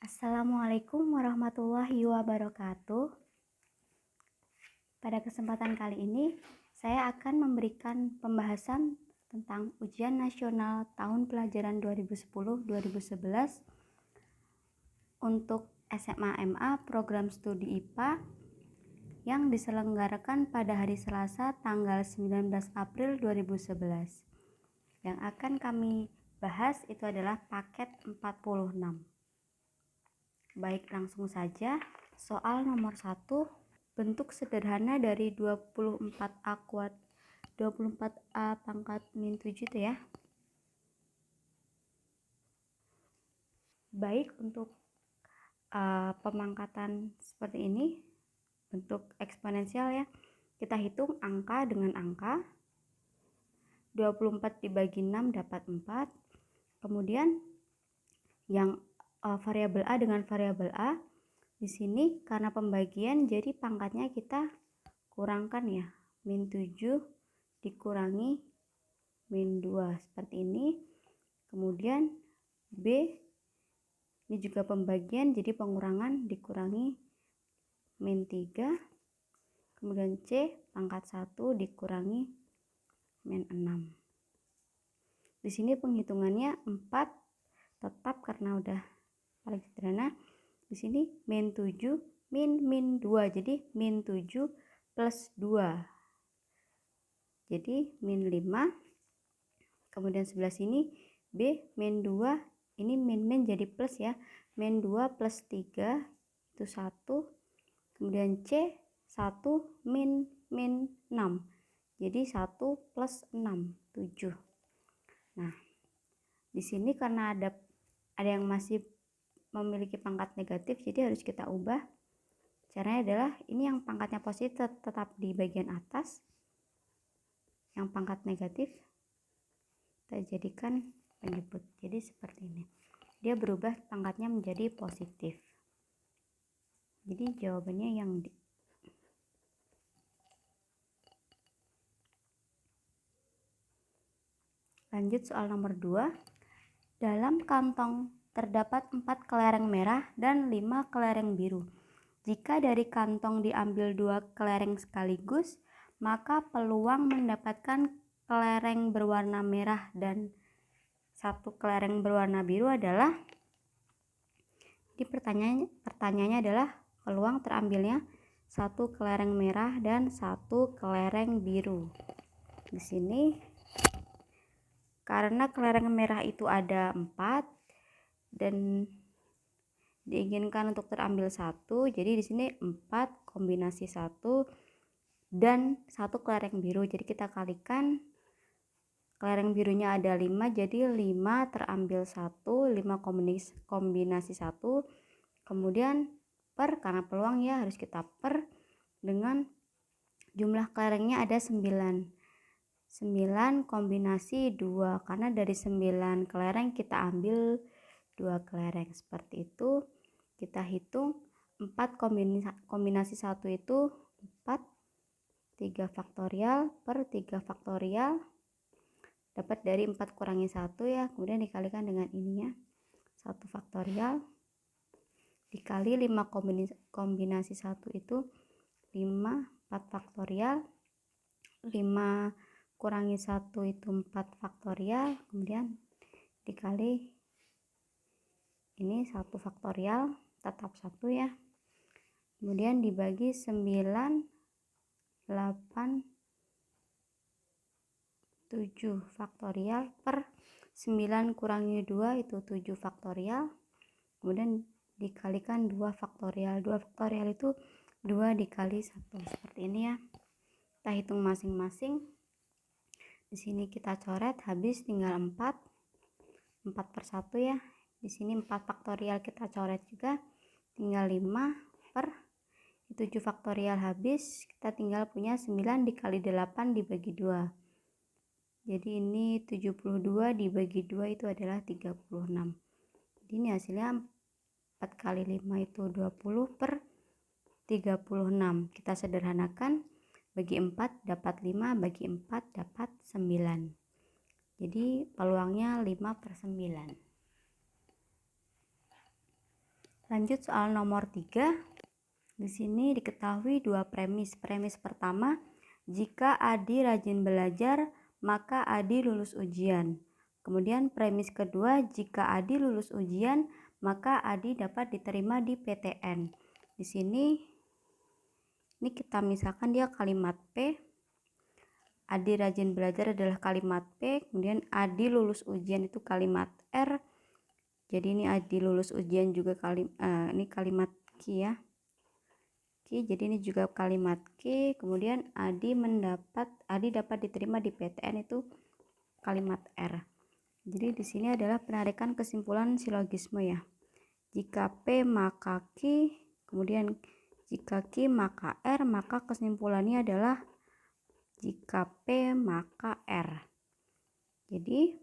Assalamualaikum warahmatullahi wabarakatuh. Pada kesempatan kali ini, saya akan memberikan pembahasan tentang ujian nasional tahun pelajaran 2010-2011 untuk SMA MA program studi IPA yang diselenggarakan pada hari Selasa tanggal 19 April 2011. Yang akan kami bahas itu adalah paket 46. Baik, langsung saja. Soal nomor 1, bentuk sederhana dari 24A kuadrat 24A pangkat min 7 itu ya. Baik, untuk pemangkatan seperti ini, bentuk eksponensial ya. Kita hitung angka dengan angka. 24 dibagi 6 dapat 4. Kemudian yang variabel A dengan variabel A, di sini karena pembagian jadi pangkatnya kita kurangkan ya. Min 7 dikurangi min 2 seperti ini. Kemudian B ini juga pembagian jadi pengurangan dikurangi min 3. Kemudian C pangkat 1 dikurangi min 6. Di sini penghitungannya 4 tetap karena udah paling sederhana. Di sini min 7 min 2 jadi min 7 plus 2 jadi min 5. Kemudian sebelah sini B min 2 ini min jadi plus ya, min 2 plus 3 itu 1. Kemudian C 1 min 6 jadi 1 plus 6 7. Nah, di sini karena ada yang masih memiliki pangkat negatif, jadi harus kita ubah. Caranya adalah ini yang pangkatnya positif tetap di bagian atas, yang pangkat negatif kita jadikan penyebut. Jadi seperti ini, dia berubah pangkatnya menjadi positif. Jadi jawabannya yang D. Lanjut soal nomor 2. Dalam kantong terdapat 4 kelereng merah dan 5 kelereng biru. Jika dari kantong diambil 2 kelereng sekaligus, maka peluang mendapatkan kelereng berwarna merah dan 1 kelereng berwarna biru adalah, di pertanyaannya adalah peluang terambilnya 1 kelereng merah dan 1 kelereng biru. Di sini karena kelereng merah itu ada 4 dan diinginkan untuk terambil 1, jadi di sini 4 kombinasi 1 dan 1 kelereng biru. Jadi kita kalikan, kelereng birunya ada 5, jadi 5 terambil 1, 5 kombinasi 1. Kemudian per, karena peluang ya harus kita per dengan jumlah kelerengnya ada 9 kombinasi 2, karena dari 9 kelereng kita ambil 2 kelereng. Seperti itu kita hitung 4 kombinasi 1 itu 4, 3 faktorial per 3 faktorial dapat dari 4 kurangi 1 ya, kemudian dikalikan dengan ininya 1 faktorial dikali 5 kombinasi 1 itu 5, 4 faktorial, 5 kurangi 1 itu 4 faktorial, kemudian dikali ini 1 faktorial tetap 1 ya, kemudian dibagi 9, 8, 7 faktorial per 9 kurangi 2 itu 7 faktorial, kemudian dikalikan 2 faktorial. 2 faktorial itu 2 dikali 1 seperti ini ya. Kita hitung masing-masing. Di sini kita coret, habis tinggal 4 per 1 ya. Di sini 4 faktorial kita coret juga, tinggal 5 per 7 faktorial habis, kita tinggal punya 9 dikali 8 dibagi 2. Jadi ini 72 dibagi 2 itu adalah 36. Jadi ini hasilnya 4 kali 5 itu 20 per 36. Kita sederhanakan, bagi 4 dapat 5, bagi 4 dapat 9. Jadi peluangnya 5/9. Lanjut soal nomor 3. Di sini diketahui dua premis. Premis pertama, jika Adi rajin belajar, maka Adi lulus ujian. Kemudian premis kedua, jika Adi lulus ujian, maka Adi dapat diterima di PTN. Di sini ini kita misalkan dia kalimat P. Adi rajin belajar adalah kalimat P, kemudian Adi lulus ujian itu kalimat R. Jadi ini Adi lulus ujian juga ini kalimat Q ya. Q, jadi ini juga kalimat Q. Kemudian Adi dapat diterima di PTN itu kalimat R. Jadi di sini adalah penarikan kesimpulan silogisme ya. Jika P maka Q, kemudian jika Q maka R, maka kesimpulannya adalah jika P maka R. Jadi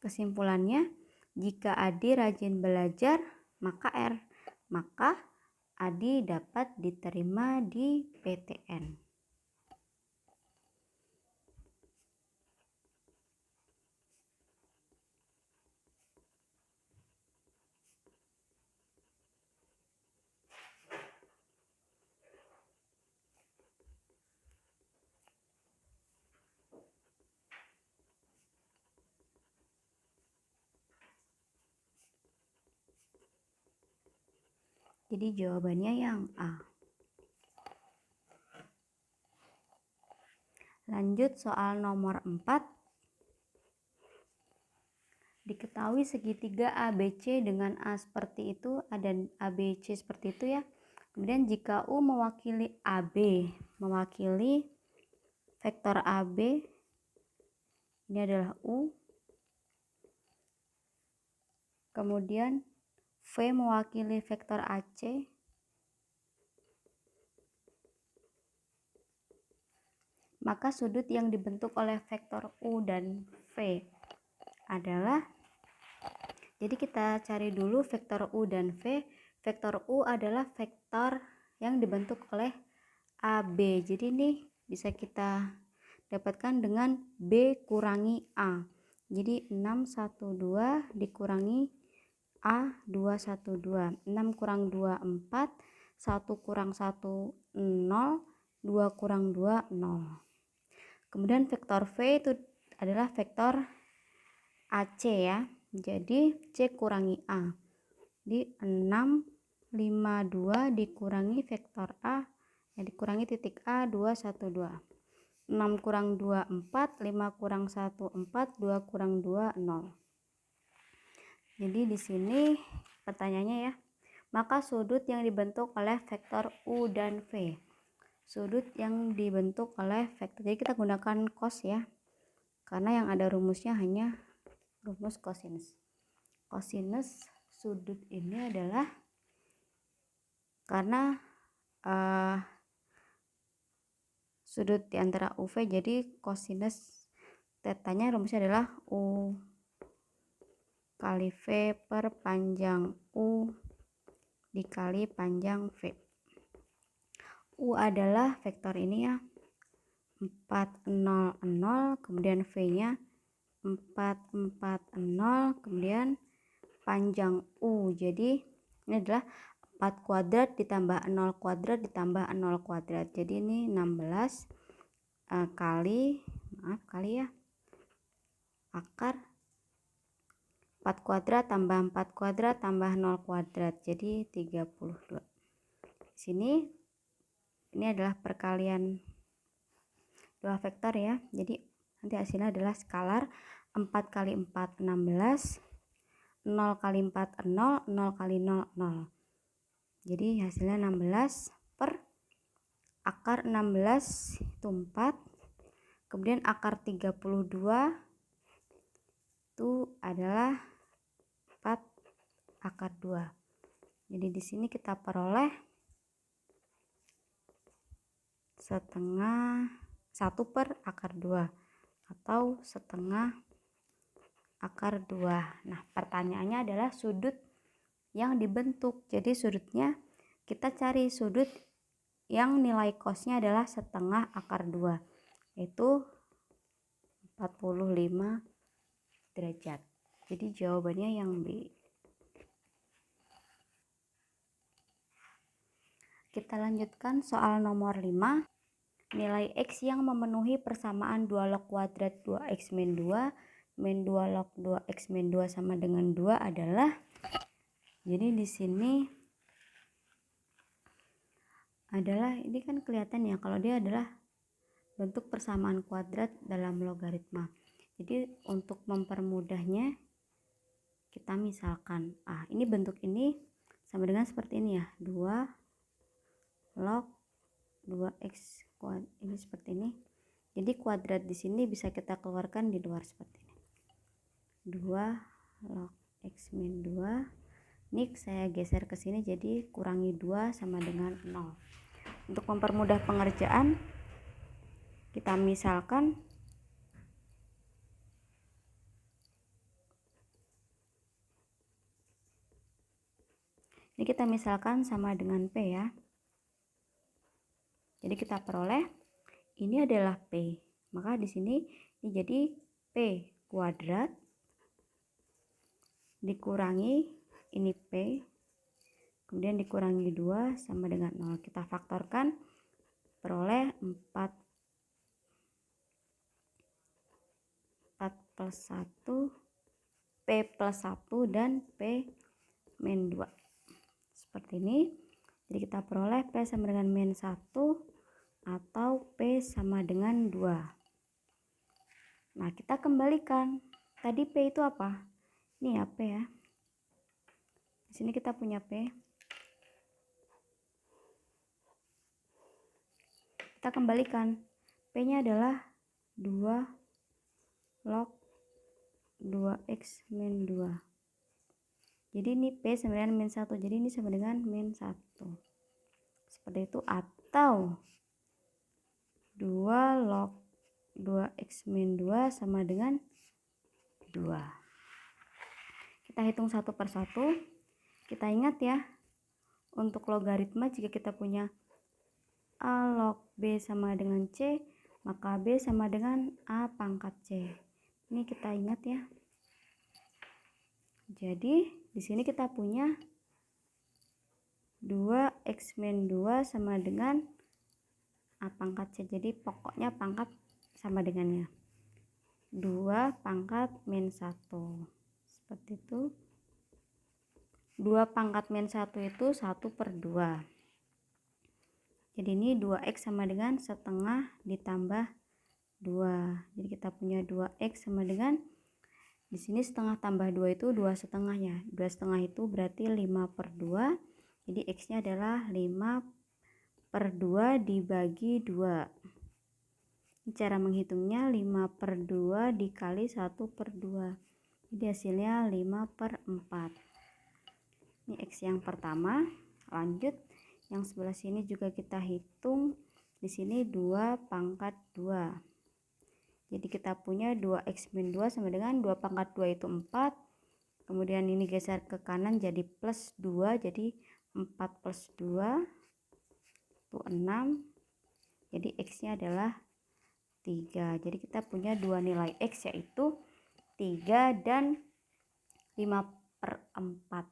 kesimpulannya, jika Adi rajin belajar, maka R. Maka Adi dapat diterima di PTN. Jadi jawabannya yang A. Lanjut soal nomor 4. Diketahui segitiga ABC dengan A seperti itu, ada ABC seperti itu ya. Kemudian jika U mewakili AB, mewakili vektor AB, ini adalah U. Kemudian V mewakili vektor AC, maka sudut yang dibentuk oleh vektor U dan V adalah, jadi kita cari dulu vektor U dan V. Vektor U adalah vektor yang dibentuk oleh AB. Jadi ini bisa kita dapatkan dengan B kurangi A. Jadi 612 dikurangi A 212. 6 kurang 2 4, 1 kurang 1 0, 2 kurang 2 0. Kemudian vektor V itu adalah vektor AC ya. Jadi C kurangi A. Di 6 52 dikurangi vektor A, dikurangi titik A 212. 6 kurang 2 4, 5 kurang 1 4, 2 kurang 2 0. Jadi di sini pertanyaannya ya, maka sudut yang dibentuk oleh vektor U dan V. Sudut yang dibentuk oleh vektor, jadi kita gunakan cos ya, karena yang ada rumusnya hanya rumus cosinus. Cosinus sudut ini adalah karena sudut di antara UV, jadi cosinus tetanya rumusnya adalah U kali V per panjang U dikali panjang V. U adalah vektor ini ya, 4 0 0, kemudian V nya 4 4 0, kemudian panjang U, jadi ini adalah 4 kuadrat ditambah 0 kuadrat ditambah 0 kuadrat, jadi ini 16 kali ya akar 4 kuadrat tambah 4 kuadrat tambah 0 kuadrat, jadi 32. Sini ini adalah perkalian dua vektor ya, jadi nanti hasilnya adalah skalar 4 kali 4 16, 0 kali 4 0, 0 kali 0 0. Jadi hasilnya 16 per akar 16 itu 4, kemudian akar 32 itu adalah 4 akar 2. Jadi di sini kita peroleh setengah 1 per akar 2 atau setengah akar 2. Nah, pertanyaannya adalah sudut yang dibentuk. Jadi sudutnya kita cari sudut yang nilai cosnya adalah setengah akar 2, yaitu 45 derajat. Jadi jawabannya yang B. Kita lanjutkan soal nomor 5. Nilai X yang memenuhi persamaan 2 log kuadrat 2X min 2 min 2 log 2X min 2 sama dengan 2 adalah, jadi di sini adalah, ini kan kelihatan ya kalau dia adalah bentuk persamaan kuadrat dalam logaritma. Jadi untuk mempermudahnya kita misalkan, ini bentuk ini sama dengan seperti ini ya, 2 log 2x kuadrat, ini seperti ini. Jadi kuadrat di sini bisa kita keluarkan di luar seperti ini. 2 log x min 2. Ini saya geser ke sini jadi kurangi 2 sama dengan 0. Untuk mempermudah pengerjaan, kita misalkan ini kita misalkan sama dengan P ya. Jadi kita peroleh ini adalah P. Maka di sini ini jadi P kuadrat dikurangi ini P, kemudian dikurangi 2 sama dengan 0. Kita faktorkan, peroleh 4 plus 1, P plus 1 dan P min 2. Seperti ini. Jadi kita peroleh P sama dengan min 1 atau P sama dengan 2. Nah, kita kembalikan. Tadi P itu apa? Ini ya P ya. Di sini kita punya P. Kita kembalikan. P-nya adalah 2 log 2x min 2. Jadi ini P sama dengan min 1. Jadi ini sama dengan min 1. Seperti itu. Atau 2 log 2x min 2 sama dengan 2. Kita hitung satu per satu. Kita ingat ya, untuk logaritma jika kita punya A log B sama dengan C, maka B sama dengan A pangkat C. Ini kita ingat ya. Jadi di sini kita punya 2x min 2 sama dengan A pangkat C. Jadi pokoknya pangkat sama dengannya. 2 pangkat min 1. Seperti itu. 2 pangkat min 1 itu 1 per 2. Jadi ini 2x sama dengan setengah ditambah 2. Jadi kita punya 2x sama dengan, di sini setengah tambah 2 itu 2 setengahnya. 2 setengah itu berarti 5 per 2. Jadi x-nya adalah 5 per 2 dibagi 2. Ini cara menghitungnya 5 per 2 dikali 1 per 2. Jadi hasilnya 5 per 4. Ini X yang pertama. Lanjut, yang sebelah sini juga kita hitung. Di sini 2 pangkat 2. Jadi kita punya 2x min 2 sama dengan 2 pangkat 2 itu 4. Kemudian ini geser ke kanan jadi plus 2. Jadi 4 plus 2 itu 6. Jadi X-nya adalah 3. Jadi kita punya dua nilai X, yaitu 3 dan 5 per 4.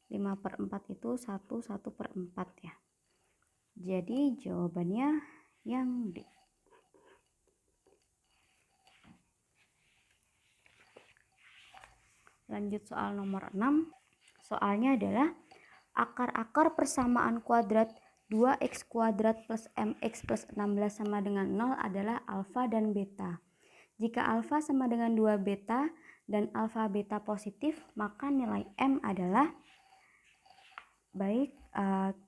5 per 4 itu 1 per 4 ya. Jadi jawabannya yang D. Lanjut soal nomor 6. Soalnya adalah akar-akar persamaan kuadrat 2x kuadrat plus mx plus 16 sama dengan 0 adalah alfa dan beta. Jika alfa sama dengan 2 beta dan alfa beta positif, maka nilai m adalah, baik,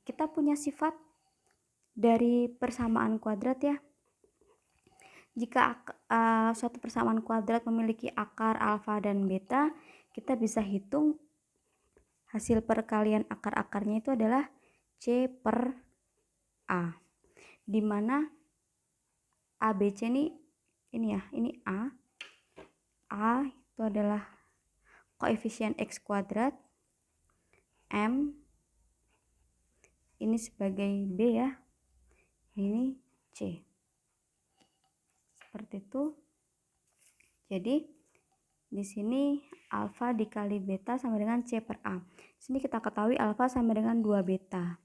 kita punya sifat dari persamaan kuadrat ya. Jika suatu persamaan kuadrat memiliki akar alfa dan beta, kita bisa hitung hasil perkalian akar-akarnya itu adalah C per A. Dimana ABC ini ya, ini A. A itu adalah koefisien X kuadrat. M ini sebagai B ya, ini C. Seperti itu. Jadi Di sini alfa dikali beta sama dengan C per A. Di sini kita ketahui alfa sama dengan 2 beta.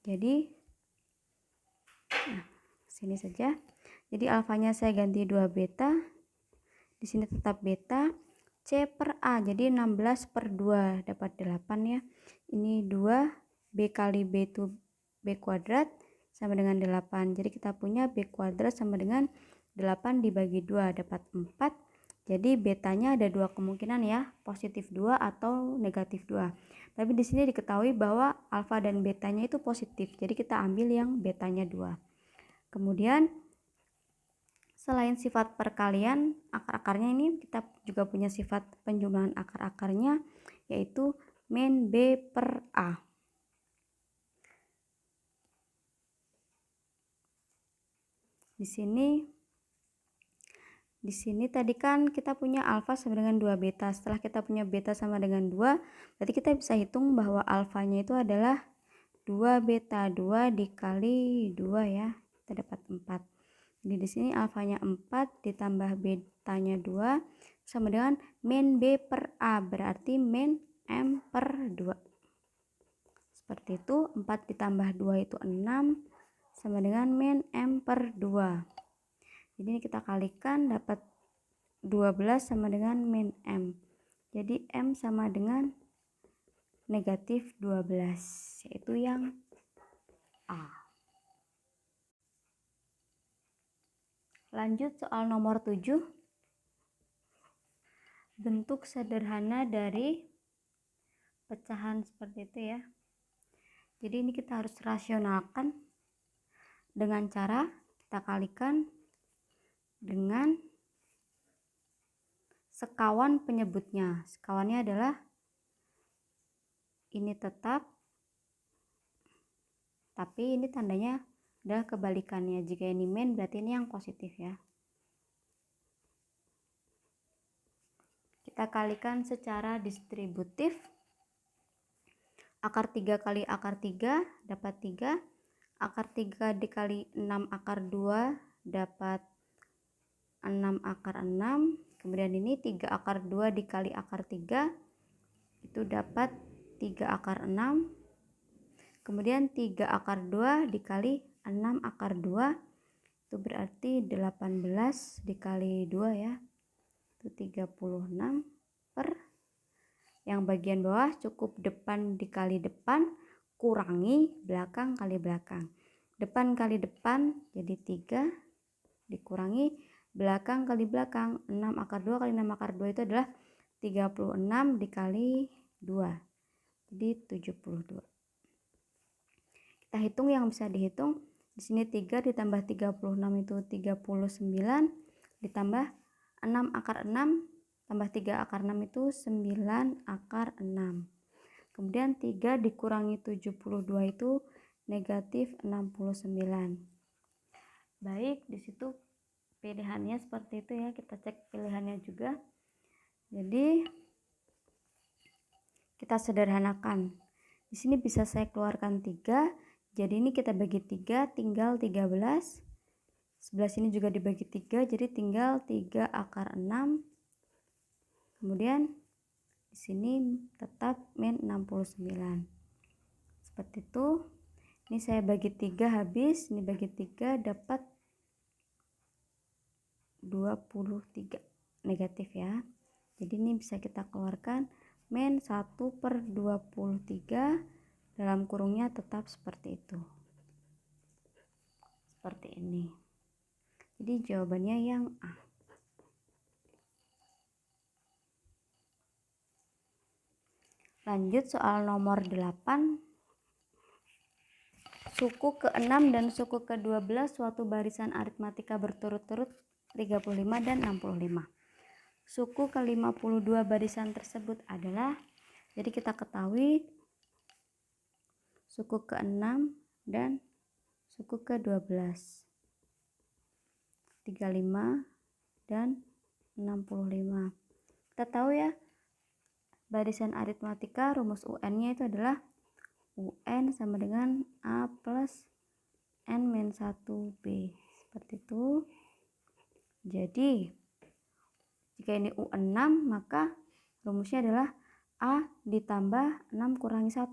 Jadi sini saja. Jadi alfanya saya ganti 2 beta. Di sini tetap beta. C per A. Jadi 16 per 2 dapat 8 ya. Ini 2 B kali B itu B kuadrat sama dengan 8. Jadi kita punya B kuadrat sama dengan 8 dibagi 2 dapat 4. Jadi betanya ada 2 kemungkinan ya, positif 2 atau negatif 2. Tapi di sini diketahui bahwa alfa dan betanya itu positif. Jadi kita ambil yang betanya 2. Kemudian selain sifat perkalian, akar-akarnya ini kita juga punya sifat penjumlahan akar-akarnya, yaitu min B per A. Di sini tadi kan kita punya alfa sama dengan 2 beta. Setelah kita punya beta sama dengan 2, berarti kita bisa hitung bahwa alfanya itu adalah 2 beta 2 dikali 2 ya. Kita dapat 4. Jadi di sini alfanya 4 ditambah betanya 2 sama dengan min B per A, berarti min M per 2. Seperti itu, 4 ditambah 2 itu 6 sama dengan min M per 2. Jadi ini kita kalikan dapat 12 sama dengan min M. Jadi M sama dengan negatif 12, yaitu yang A. Lanjut soal nomor 7. Bentuk sederhana dari pecahan seperti itu ya. Jadi ini kita harus rasionalkan dengan cara kita kalikan dengan sekawan penyebutnya. Sekawannya adalah ini tetap, tapi ini tandanya adalah kebalikannya. Jika ini min berarti ini yang positif ya. Kita kalikan secara distributif. Akar 3 kali akar 3 dapat 3. Akar 3 dikali 6 akar 2 dapat 6 akar 6. Kemudian ini 3 akar 2 dikali akar 3 itu dapat 3 akar 6. Kemudian 3 akar 2 dikali 6 akar 2 itu berarti 18 dikali 2 ya. Itu 36 per yang bagian bawah cukup depan dikali depan kurangi belakang kali belakang. Depan kali depan jadi 3 dikurangi belakang kali belakang. 6 akar 2 kali 6 akar 2 itu adalah 36 dikali 2. Jadi 72. Kita hitung yang bisa dihitung. Di sini 3 ditambah 36 itu 39 ditambah 6 akar 6 tambah 3 akar 6 itu 9 akar 6. Kemudian 3 dikurangi 72 itu negatif 69. Baik, di situ pilihannya seperti itu ya. Kita cek pilihannya juga. Jadi kita sederhanakan. Di sini bisa saya keluarkan 3. Jadi ini kita bagi 3 tinggal 13. Sebelah sini juga dibagi 3 jadi tinggal 3 akar 6. Kemudian di sini tetap min 69. Seperti itu. Ini saya bagi 3 habis, ini bagi 3 dapat 23 negatif ya. Jadi ini bisa kita keluarkan min 1 per 23 dalam kurungnya tetap seperti itu. Seperti ini. Jadi jawabannya yang A. Lanjut soal nomor 8. Suku ke-6 dan suku ke-12 suatu barisan aritmatika berturut-turut 35 dan 65. Suku ke-52 barisan tersebut adalah, jadi kita ketahui suku ke-6 dan suku ke-12. 35 dan 65. Kita tahu ya, barisan aritmatika rumus UN-nya itu adalah UN sama dengan A plus N-1B. Seperti itu. Jadi, Jika ini U6, maka rumusnya adalah A ditambah 6 kurangi 1.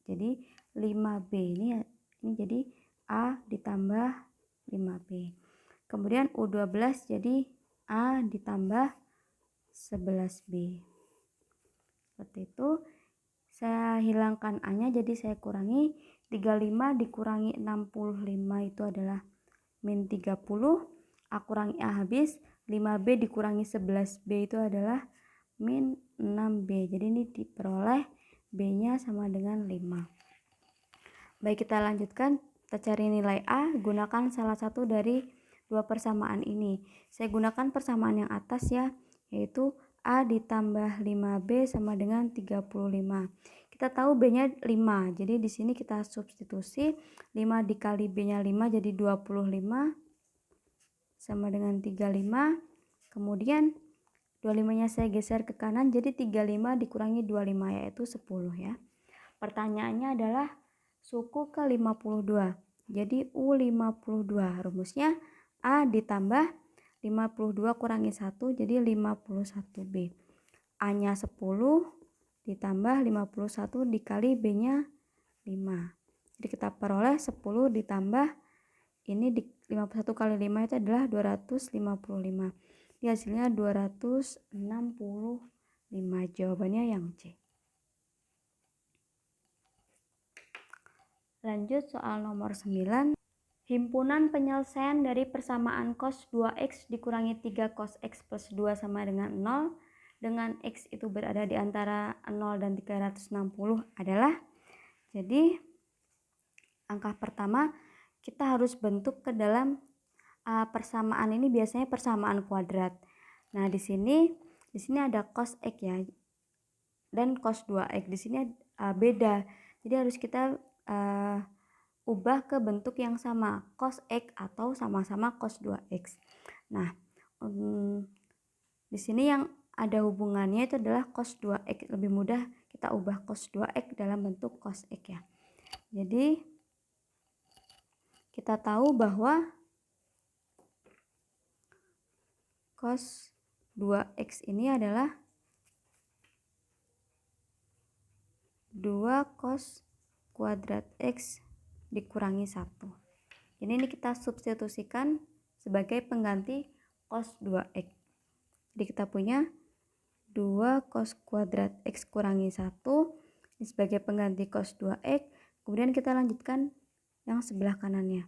Jadi 5B ini jadi A ditambah 5B. Kemudian U12 jadi A ditambah 11B. Seperti itu. Saya hilangkan A-nya, jadi saya kurangi 35 dikurangi 65 itu adalah min 30. A kurangi A habis, 5B dikurangi 11B itu adalah min 6B. Jadi ini diperoleh B-nya sama dengan 5. Baik, kita lanjutkan. Kita cari nilai A, gunakan salah satu dari dua persamaan ini. Saya gunakan persamaan yang atas ya, yaitu A ditambah 5B sama dengan 35. Kita tahu B-nya 5, jadi di sini kita substitusi 5 dikali B-nya 5 jadi 25 sama dengan 35. Kemudian 25-nya saya geser ke kanan jadi 35 dikurangi 25 yaitu 10 ya. Pertanyaannya adalah suku ke 52. Jadi U52. Rumusnya A ditambah 52 kurangi 1 jadi 51B. A-nya 10 ditambah 51 dikali B-nya 5. Jadi kita peroleh 10 ditambah ini 51 kali 5 itu adalah 255. Di hasilnya 265. Jawabannya yang C. Lanjut soal nomor 9. Himpunan penyelesaian dari persamaan cos 2x dikurangi 3 cos x plus 2 sama dengan 0 dengan x itu berada di antara 0 dan 360 adalah, jadi angka pertama kita harus bentuk ke dalam persamaan ini biasanya persamaan kuadrat. Nah, di sini ada cos x ya dan cos 2x. Di sini beda. Jadi harus kita ubah ke bentuk yang sama, cos x atau sama-sama cos 2x. Nah, di sini yang ada hubungannya itu adalah cos 2x. Lebih mudah kita ubah cos 2x dalam bentuk cos x ya. Jadi kita tahu bahwa cos 2x ini adalah 2 cos kuadrat x dikurangi 1. Jadi ini kita substitusikan sebagai pengganti cos 2x. Jadi kita punya 2 cos kuadrat x kurangi 1 ini sebagai pengganti cos 2x. Kemudian kita lanjutkan yang sebelah kanannya.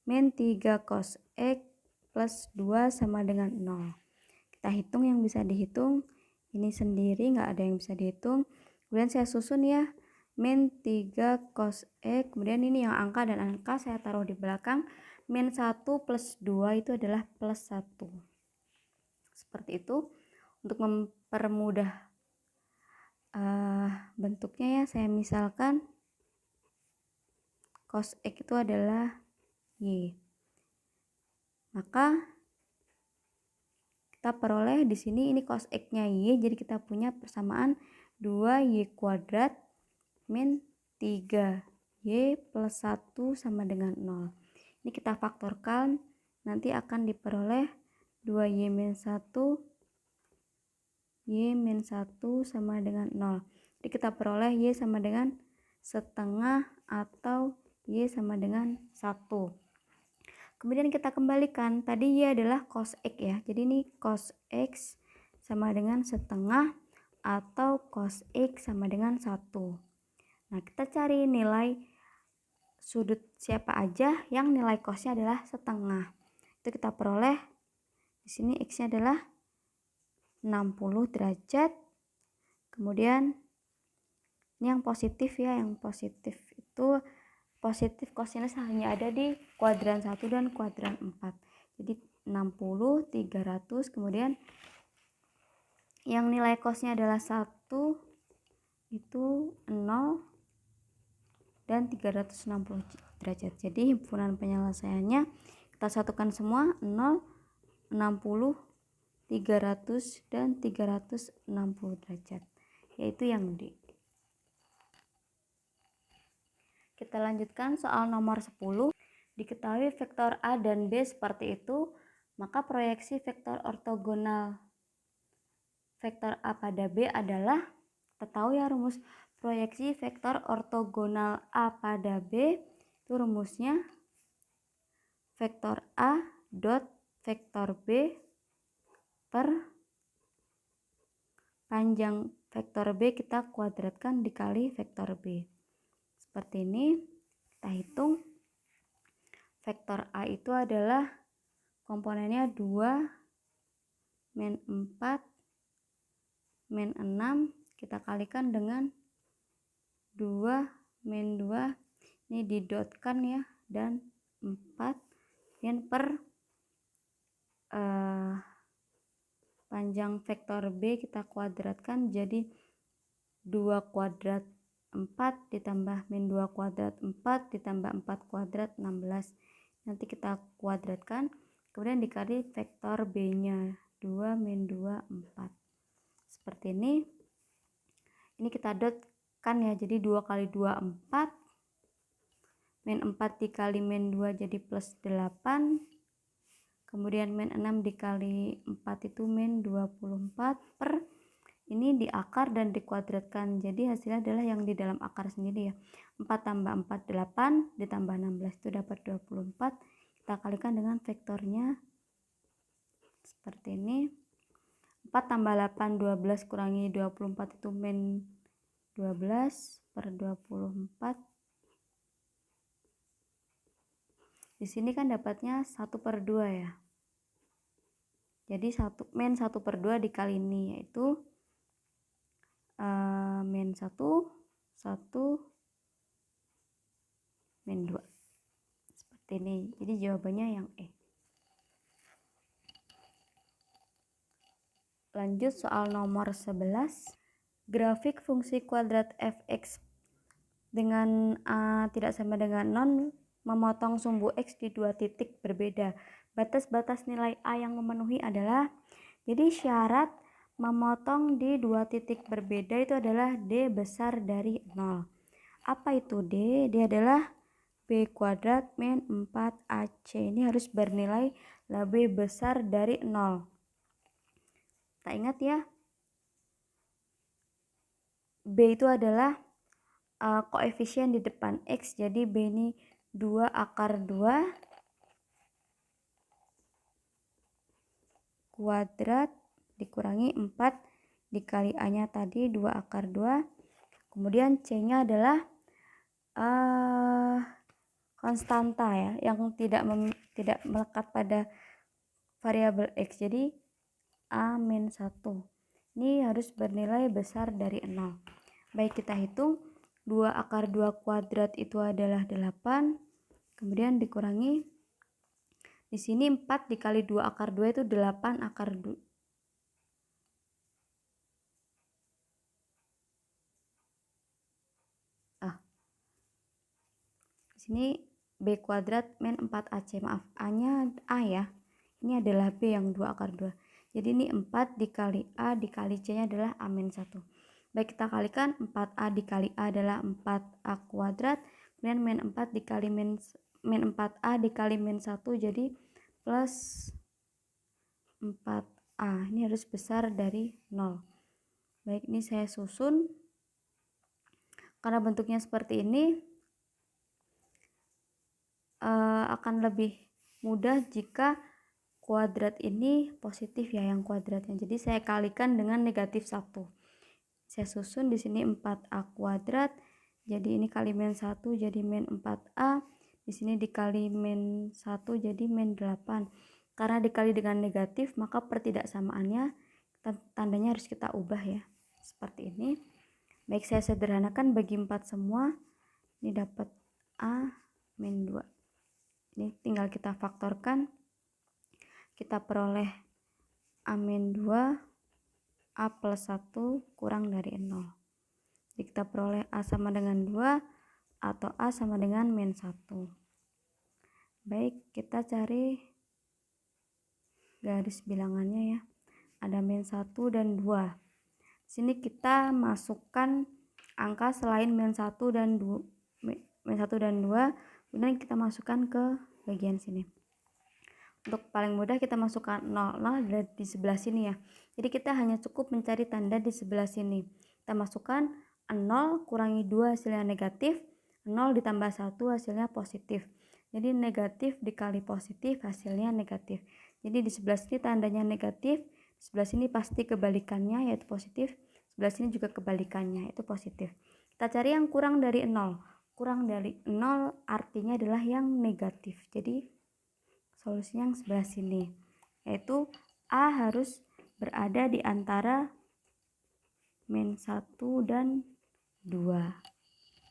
Min 3 cos x plus 2 sama dengan 0. Kita hitung yang bisa dihitung. Ini sendiri nggak ada yang bisa dihitung. Kemudian saya susun ya. Min 3 cos x, kemudian ini yang angka dan angka saya taruh di belakang. Min 1 plus 2 itu adalah plus 1. Seperti itu. Untuk mempermudah bentuknya ya, saya misalkan cos x itu adalah y. Maka kita peroleh di sini ini cos x-nya y, jadi kita punya persamaan 2y kuadrat min 3y plus 1 sama dengan 0. Ini kita faktorkan, nanti akan diperoleh 2y min 1 y min 1 sama dengan 0. Jadi kita peroleh y sama dengan setengah atau y sama dengan 1. Kemudian kita kembalikan, tadi y adalah cos x ya, jadi ini cos x sama dengan setengah atau cos x sama dengan 1. Nah, kita cari nilai sudut siapa aja yang nilai cosnya adalah setengah. Itu kita peroleh, di sini x-nya adalah 60 derajat. Kemudian ini yang positif ya, yang positif itu positif kosinus hanya ada di kuadran 1 dan kuadran 4. Jadi 60, 300, kemudian yang nilai cosnya adalah 1 itu 0 dan 360 derajat. Jadi himpunan penyelesaiannya kita satukan semua 0, 60, 300 dan 360 derajat, yaitu yang D. Kita lanjutkan soal nomor 10. Diketahui vektor A dan B seperti itu, maka proyeksi vektor ortogonal vektor A pada B adalah, kita tahu ya rumus proyeksi vektor ortogonal A pada B, itu rumusnya vektor A dot vektor B per panjang vektor B kita kuadratkan dikali vektor B. Seperti ini, kita hitung. Vektor A itu adalah komponennya 2 min 4 min 6, kita kalikan dengan 2 min 2, ini didotkan ya, dan 4 min per panjang vektor B kita kuadratkan jadi 2 kuadrat 4 ditambah min 2 kuadrat 4 ditambah 4 kuadrat 16. Nanti kita kuadratkan, kemudian dikali vektor B nya 2 min 2 4. Seperti ini. Ini kita dotkan ya, jadi 2 kali 2 4, min 4 dikali min 2 jadi plus 8, kemudian min 6 dikali 4 itu min 24 per, ini di akar dan dikuadratkan, jadi hasilnya adalah yang di dalam akar sendiri ya. 4 tambah 4 8 ditambah 16 itu dapat 24, kita kalikan dengan vektornya seperti ini. 4 tambah 8 12 kurangi 24 itu min 12 per 24. Di sini kan dapatnya 1/2 ya. Jadi min 1/2 dikali ini, yaitu min 1 min 2. Seperti ini. Jadi jawabannya yang E. Lanjut soal nomor 11. Grafik fungsi kuadrat fx dengan A tidak sama dengan 0 memotong sumbu X di 2 titik berbeda. Batas-batas nilai A yang memenuhi adalah, jadi syarat memotong di 2 titik berbeda itu adalah D besar dari 0. Apa itu D? D adalah B kuadrat min 4AC. Ini harus bernilai lebih besar dari 0. Kita ingat ya, B itu adalah koefisien di depan X, jadi B ini 2 akar 2 kuadrat dikurangi 4 dikali A nya tadi 2 akar 2, kemudian C nya adalah konstanta ya, yang tidak melekat pada variabel X, jadi A-1. Ini harus bernilai besar dari 0. Baik, kita hitung. 2 akar 2 kuadrat itu adalah 8. Kemudian dikurangi. Di sini 4 dikali 2 akar 2 itu 8 akar 2. Di sini B kuadrat min 4AC. Maaf, A-nya A ya. Ini adalah B yang 2 akar 2. Jadi ini 4 dikali A dikali C-nya adalah A-1. Baik, kita kalikan. 4A dikali A adalah 4A kuadrat. Kemudian min 4 dikali min 4A dikali min 1 jadi plus 4A. Ini harus besar dari 0. Baik, ini saya susun. Karena bentuknya seperti ini, akan lebih mudah jika kuadrat ini positif ya, yang kuadratnya. Jadi saya kalikan dengan negatif 1. Saya susun di sini 4A kuadrat. Jadi ini kali min 1 jadi min 4A. Di sini dikali min 1 jadi min 8. Karena dikali dengan negatif, maka pertidaksamaannya tandanya harus kita ubah ya. Seperti ini. Baik, saya sederhanakan bagi 4 semua. Ini dapat A min 2. Ini tinggal kita faktorkan. Kita peroleh A-2 A plus 1 kurang dari 0. Jadi kita peroleh A sama dengan 2 atau A sama dengan min 1. Baik, kita cari garis bilangannya ya. Ada min 1 dan 2. Sini kita masukkan angka selain min 1 dan 2. Min 1 dan 2, kemudian kita masukkan ke bagian sini. untuk paling mudah kita masukkan 0 ada di sebelah sini ya. Jadi kita hanya cukup mencari tanda di sebelah sini. Kita masukkan 0 kurangi 2 hasilnya negatif, 0 ditambah 1 hasilnya positif. Jadi negatif dikali positif hasilnya negatif. Jadi di sebelah sini tandanya negatif, di sebelah sini pasti kebalikannya yaitu positif, sebelah sini juga kebalikannya yaitu positif. Kita cari yang kurang dari 0. Kurang dari 0 artinya adalah yang negatif. Jadi solusinya yang sebelah sini, yaitu A harus berada di antara min 1 dan 2.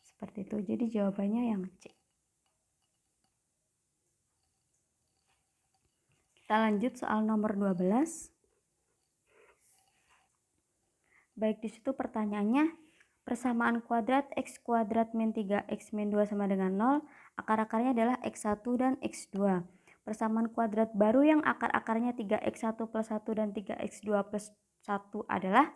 Seperti itu. Jadi jawabannya yang C. Kita lanjut soal nomor 12. Baik, di situ pertanyaannya, persamaan kuadrat x kuadrat min 3x min 2 sama dengan 0, akar-akarnya adalah x1 dan x2. Persamaan kuadrat baru yang akar-akarnya 3x1 plus 1 dan 3x2 plus 1 adalah,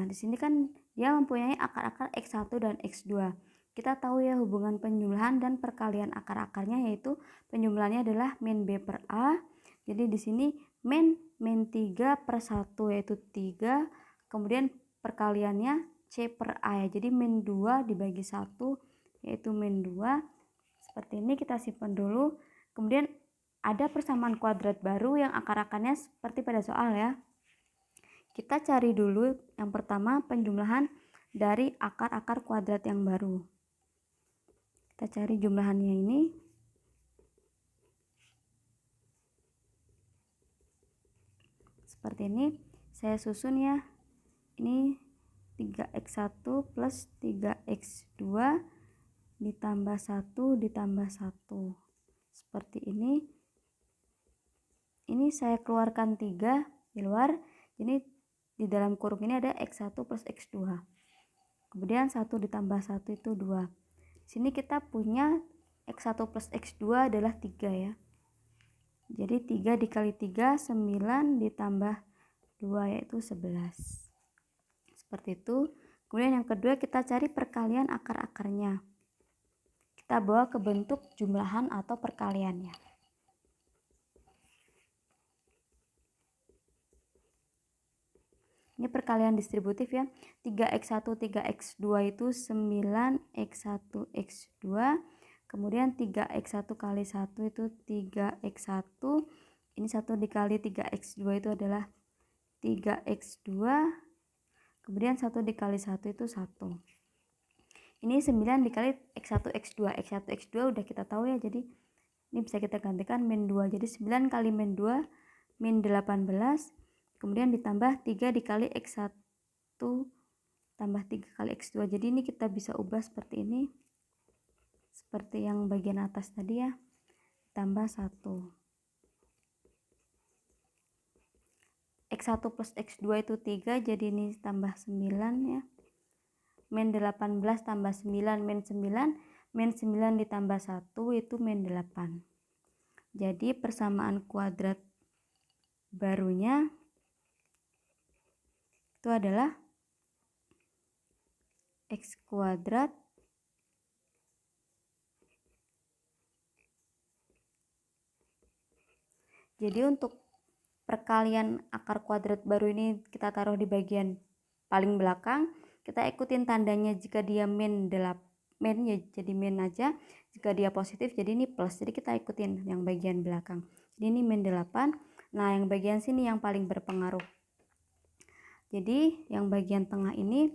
di sini kan dia mempunyai akar-akar x1 dan x2. Kita tahu ya hubungan penjumlahan dan perkalian akar-akarnya, yaitu penjumlahannya adalah min b per a. Jadi di sini min 3 per 1 yaitu 3, kemudian perkaliannya c per a ya. Jadi min 2 dibagi 1 yaitu min 2. Seperti ini kita simpan dulu. Kemudian ada persamaan kuadrat baru yang akar-akarnya seperti pada soal ya. Kita cari dulu yang pertama penjumlahan dari akar-akar kuadrat yang baru. Kita cari jumlahannya ini. Seperti ini. Saya susun ya. Ini 3x1 plus 3x2 ditambah 1 ditambah 1. Seperti ini. Ini saya keluarkan 3 di luar. Jadi di dalam kurung ini ada x1 plus x2. Kemudian 1 ditambah 1 itu 2. Di sini kita punya x1 plus x2 adalah 3 ya. Jadi 3 dikali 3, 9 ditambah 2 yaitu 11. Seperti itu. Kemudian yang kedua kita cari perkalian akar-akarnya. Kita bawa ke bentuk jumlahan atau perkaliannya. Ini perkalian distributif ya. 3x1, 3x2 itu 9x1, x2. Kemudian 3x1 kali 1 itu 3x1. Ini 1 dikali 3x2 itu adalah 3x2. Kemudian 1 dikali 1 itu 1. Ini 9 dikali x1, x2. x1, x2 udah kita tahu ya. Jadi ini bisa kita gantikan min 2. Jadi 9 kali min 2, min 18. Kemudian ditambah 3 dikali x1 tambah 3 kali x2. Jadi ini kita bisa ubah seperti ini. Seperti yang bagian atas tadi ya. Tambah 1. x1 plus x2 itu 3. Jadi ini tambah 9 ya. Min 18 tambah 9 min 9. Min 9 ditambah 1 itu min 8. Jadi persamaan kuadrat barunya itu adalah x kuadrat jadi untuk perkalian akar kuadrat baru ini kita taruh di bagian paling belakang. Kita ikutin tandanya, jika dia min ya jadi min aja, jika dia positif jadi ini plus, jadi kita ikutin yang bagian belakang. Jadi ini min 8. Nah yang bagian sini yang paling berpengaruh. Jadi yang bagian tengah ini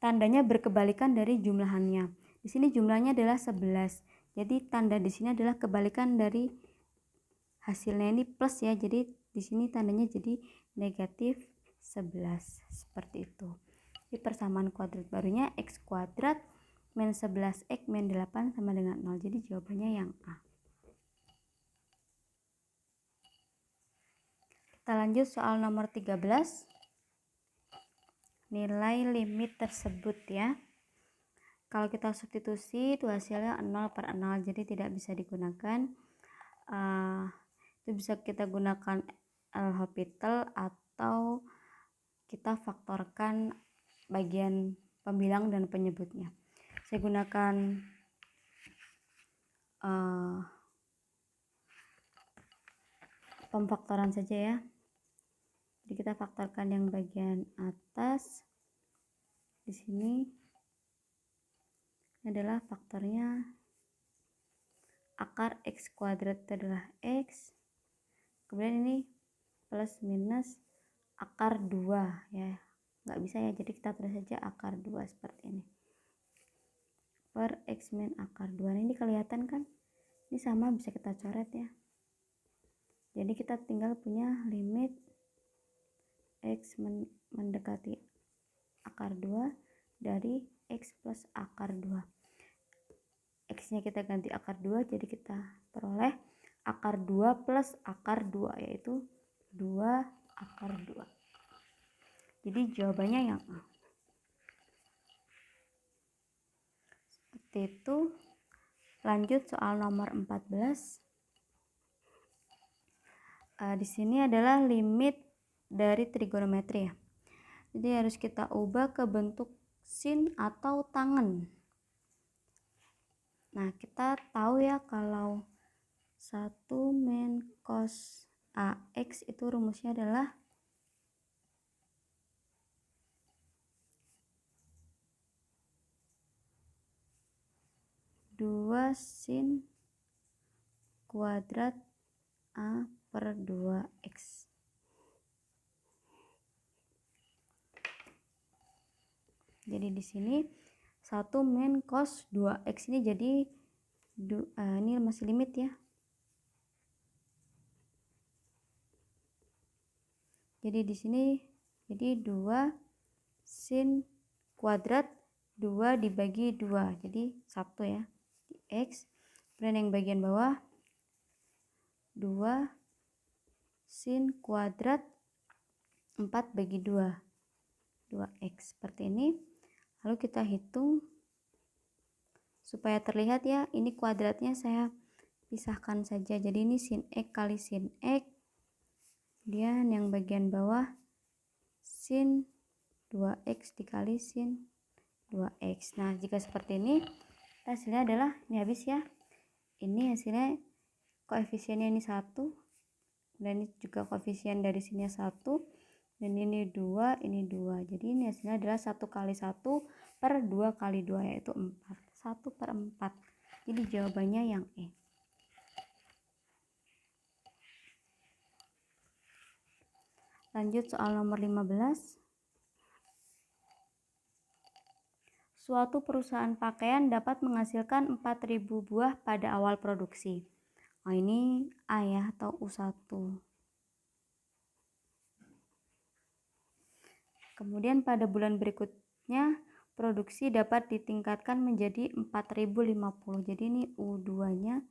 tandanya berkebalikan dari jumlahannya. Di sini jumlahnya adalah 11. Jadi tanda di sini adalah kebalikan dari hasilnya ini plus ya. Jadi di sini tandanya jadi negatif 11. Seperti itu. Di persamaan kuadrat barunya x kuadrat min 11x min 8 sama dengan 0. Jadi jawabannya yang A. Kita lanjut soal nomor 13. Nilai limit tersebut ya. Kalau kita substitusi itu hasilnya 0 per 0, jadi tidak bisa digunakan. Itu bisa kita gunakan L'Hopital atau kita faktorkan bagian pembilang dan penyebutnya. Saya gunakan pemfaktoran saja ya. Jadi kita faktorkan yang bagian atas. Di sini adalah faktornya akar x kuadrat itu adalah x. Kemudian ini plus minus akar 2 ya. Nggak bisa ya, jadi kita tulis saja akar 2 seperti ini. Per x min akar 2. Nah, ini kelihatan kan? Ini sama, bisa kita coret ya. Jadi kita tinggal punya limit x mendekati akar 2 dari x plus akar 2. X nya kita ganti akar 2, jadi kita peroleh akar 2 plus akar 2, yaitu 2 akar 2. Jadi jawabannya yang A. Seperti itu. Lanjut soal nomor 14. Di sini adalah limit dari trigonometri ya. Jadi harus kita ubah ke bentuk sin atau tangen. Nah, kita tahu ya kalau 1 min cos AX itu rumusnya adalah dua sin kuadrat A per 2X. Jadi di sini 1 min cos 2X ini jadi ini masih limit ya. Jadi di sini jadi 2 sin kuadrat 2 dibagi 2. Jadi 1 ya. Di X. Kemudian yang bagian bawah 2 sin kuadrat 4 bagi 2. 2X seperti ini. Lalu kita hitung supaya terlihat ya, ini kuadratnya saya pisahkan saja. Jadi ini sin X kali sin X. Kemudian yang bagian bawah sin 2X dikali sin 2X. Nah, jika seperti ini, hasilnya adalah, ini habis ya. Ini hasilnya koefisiennya ini 1. Dan ini juga koefisien dari sini 1. Dan ini 2, ini 2. Jadi ini hasilnya adalah 1 kali 1 per 2 kali 2, yaitu 4. 1 per 4. Jadi jawabannya yang E. Lanjut soal nomor 15. Suatu perusahaan pakaian dapat menghasilkan 4.000 buah pada awal produksi. Oh, ini A ya, atau U1. Kemudian pada bulan berikutnya produksi dapat ditingkatkan menjadi 4.050. Jadi ini U2-nya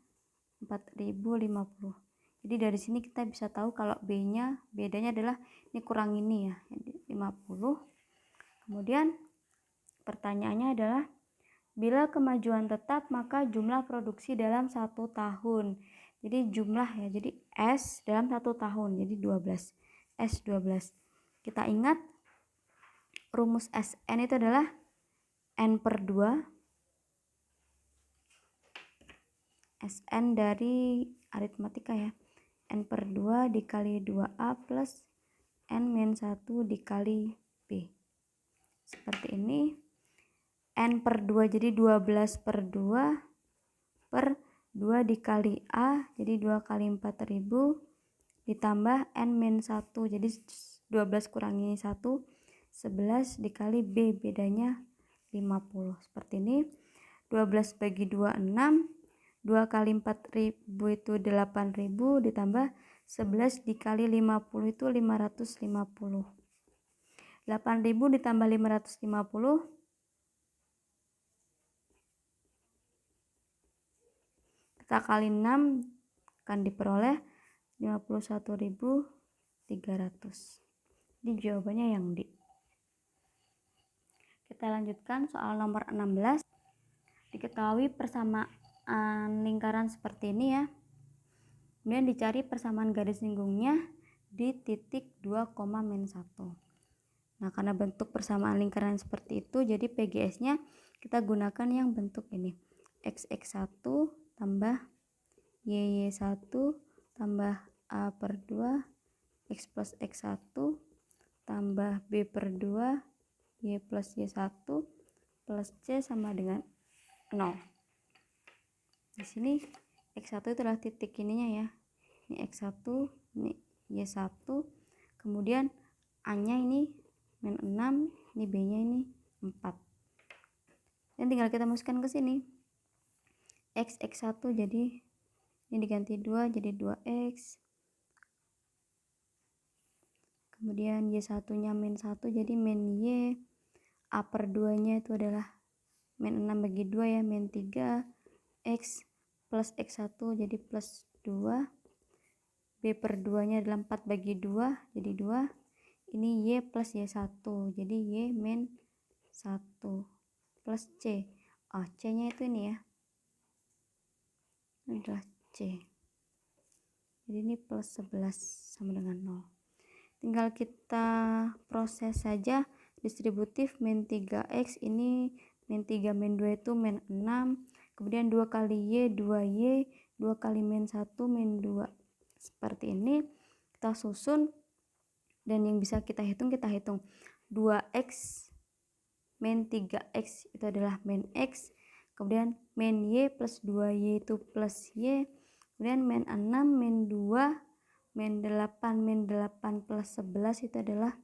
4.050. Jadi dari sini kita bisa tahu kalau B-nya, bedanya adalah ini kurang ini ya, jadi 50. Kemudian pertanyaannya adalah, bila kemajuan tetap maka jumlah produksi dalam 1 tahun. Jadi jumlah ya, jadi S dalam 1 tahun, jadi 12. S 12. Kita ingat rumus SN itu adalah N per 2. SN dari aritmatika ya. N per 2 dikali 2A plus N min 1 dikali B. Seperti ini. N per 2 jadi 12 per 2 per 2 dikali A. Jadi 2 kali 4.000 ditambah N min 1. Jadi 12 kurangi 1. 11 dikali B. Bedanya 50. Seperti ini. 12 bagi 2, 6. 2 kali 4.000 itu 8.000 ditambah 11 dikali 50 itu 550. 8.000 ditambah 550 kita kali 6 akan diperoleh 51.300. Jadi jawabannya yang D. Kita lanjutkan soal nomor 16. Diketahui persamaan lingkaran seperti ini ya. Kemudian dicari persamaan garis linggungnya di titik 2, min 1. Nah, karena bentuk persamaan lingkaran seperti itu, jadi PGS-nya kita gunakan yang bentuk ini. XX1 tambah YY1 tambah A per 2 X plus X1 tambah B per 2 Y plus Y1 plus C sama dengan 0. Di sini X1 itu adalah titik ininya ya. Ini X1, ini Y1. Kemudian A-nya ini min 6, ini B-nya ini 4. Dan tinggal kita masukkan ke sini. X1 jadi ini diganti 2 jadi 2X. Kemudian Y1-nya min 1 jadi min Y. A per 2-nya itu adalah min 6 bagi 2 ya, min 3. X plus X1 jadi plus 2. B per 2-nya adalah 4 bagi 2 jadi 2. Ini Y plus Y1 jadi Y min 1 plus C. C-nya itu ini ya. Ini adalah C. Jadi ini plus 11 sama dengan 0. Tinggal kita proses saja distributif min 3X ini min 3 min 2 itu min 6. Kemudian 2 kali Y 2Y, 2 kali min 1 min 2. Seperti ini kita susun dan yang bisa kita hitung 2X min 3X itu adalah min X. Kemudian min Y plus 2Y itu plus Y. Kemudian min 6 min 2 min 8 plus 11 itu adalah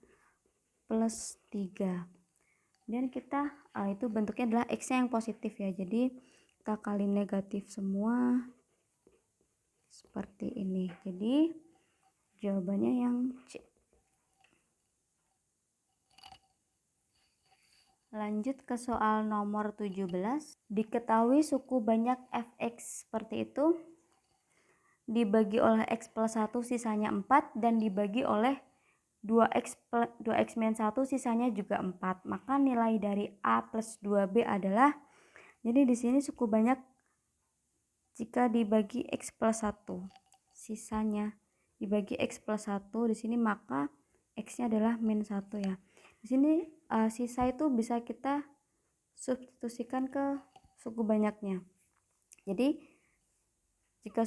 plus 3. Dan kita itu bentuknya adalah X-nya yang positif ya. Jadi kita kali negatif semua seperti ini. Jadi jawabannya yang C. Lanjut ke soal nomor 17. Diketahui suku banyak fx seperti itu dibagi oleh x plus 1 sisanya 4 dan dibagi oleh 2x min 1 sisanya juga 4. Maka nilai dari A plus 2B adalah, jadi di sini suku banyak jika dibagi x plus 1 sisanya dibagi x plus 1 di sini, maka x-nya adalah min 1 ya. Di sini sisa itu bisa kita substitusikan ke suku banyaknya. Jadi jika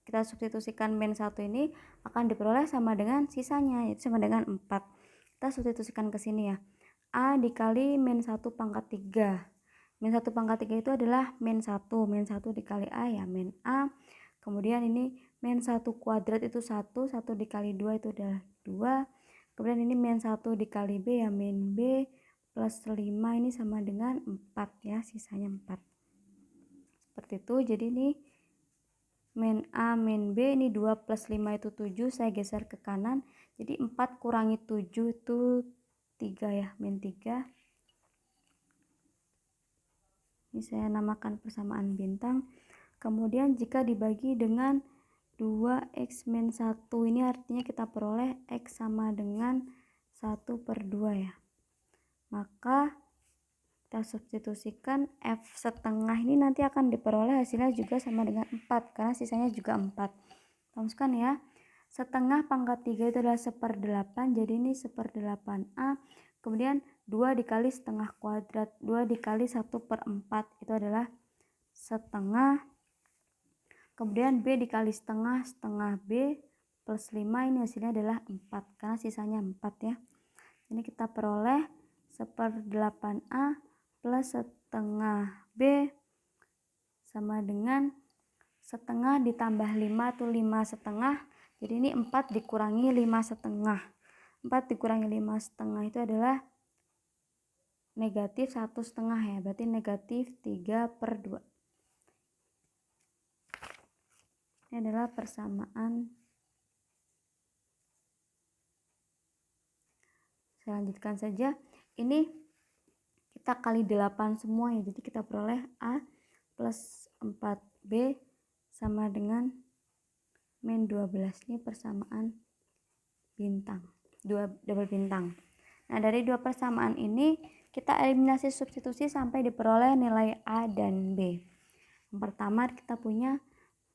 kita substitusikan min 1 ini akan diperoleh sama dengan sisanya, yaitu sama dengan 4. Kita substitusikan ke sini ya. A dikali min 1 pangkat 3. Min 1 pangkat 3 itu adalah min 1. Min 1 dikali A ya, min A. Kemudian ini min 1 kuadrat itu 1. 1 dikali 2 itu adalah 2. Kemudian ini min 1 dikali B ya, min B plus 5 ini sama dengan 4 ya, sisanya 4. Seperti itu. Jadi ini min A min B, ini 2 plus 5 itu 7, saya geser ke kanan. Jadi 4 kurangi 7 itu 3 ya, min 3. Ini saya namakan persamaan bintang. Kemudian jika dibagi dengan 2x min 1, ini artinya kita peroleh x sama dengan 1 per 2 ya. Maka kita substitusikan f setengah ini nanti akan diperoleh hasilnya juga sama dengan 4 karena sisanya juga 4. Tambahkan ya, setengah pangkat 3 itu adalah 1/8, jadi ini 1/8A. Kemudian 2 dikali setengah kuadrat, 2 dikali 1/4 itu adalah setengah. Kemudian B dikali setengah, setengah B plus 5 ini hasilnya adalah 4 karena sisanya 4 ya. Ini kita peroleh 1/8A plus setengah B sama dengan setengah ditambah 5 itu 5 setengah. Jadi ini 4 dikurangi 5 setengah. 4 dikurangi 5 setengah itu adalah negatif 1 setengah ya. Berarti negatif 3 per 2. Ini adalah persamaan. Saya lanjutkan saja. Ini kita kali 8 semua ya. Jadi kita peroleh A plus 4B sama dengan min 12. Ini persamaan bintang, double bintang. Nah, dari dua persamaan ini kita eliminasi substitusi sampai diperoleh nilai A dan B. Yang pertama kita punya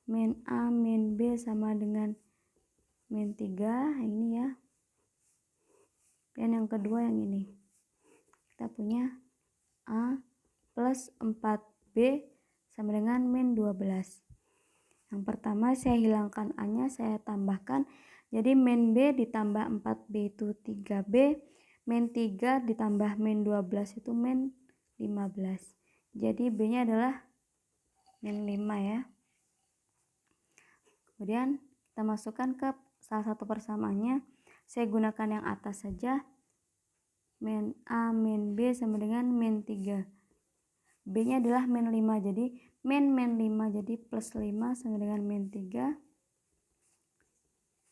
min A min B sama dengan min 3, ini ya. Dan yang kedua yang ini. Kita punya A plus 4B sama dengan min 12. Yang pertama saya hilangkan A-nya, saya tambahkan. Jadi min B ditambah 4B itu 3B, min 3 ditambah min 12 itu min 15. Jadi B-nya adalah min 5 ya. Kemudian kita masukkan ke salah satu persamaannya. Saya gunakan yang atas saja. Min A min B sama dengan min 3. B-nya adalah min 5, jadi min 5, jadi plus 5 sama dengan min 3.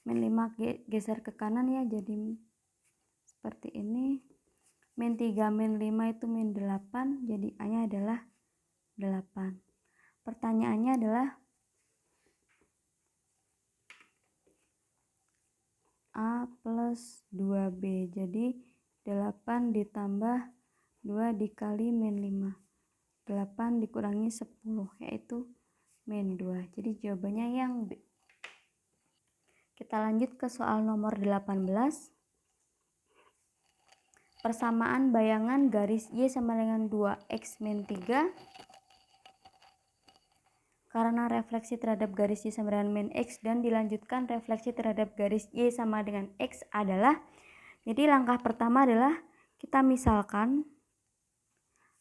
Min 5 geser ke kanan ya, jadi seperti ini. Min 3 min 5 itu min 8, jadi A-nya adalah 8. Pertanyaannya adalah A plus 2B, jadi 8 ditambah 2 dikali min 5. 8 dikurangi 10, yaitu min 2. Jadi jawabannya yang B. Kita lanjut ke soal nomor 18. Persamaan bayangan garis Y sama dengan 2X min 3. Karena refleksi terhadap garis Y sama dengan min X dan dilanjutkan refleksi terhadap garis Y sama dengan X adalah, jadi langkah pertama adalah kita misalkan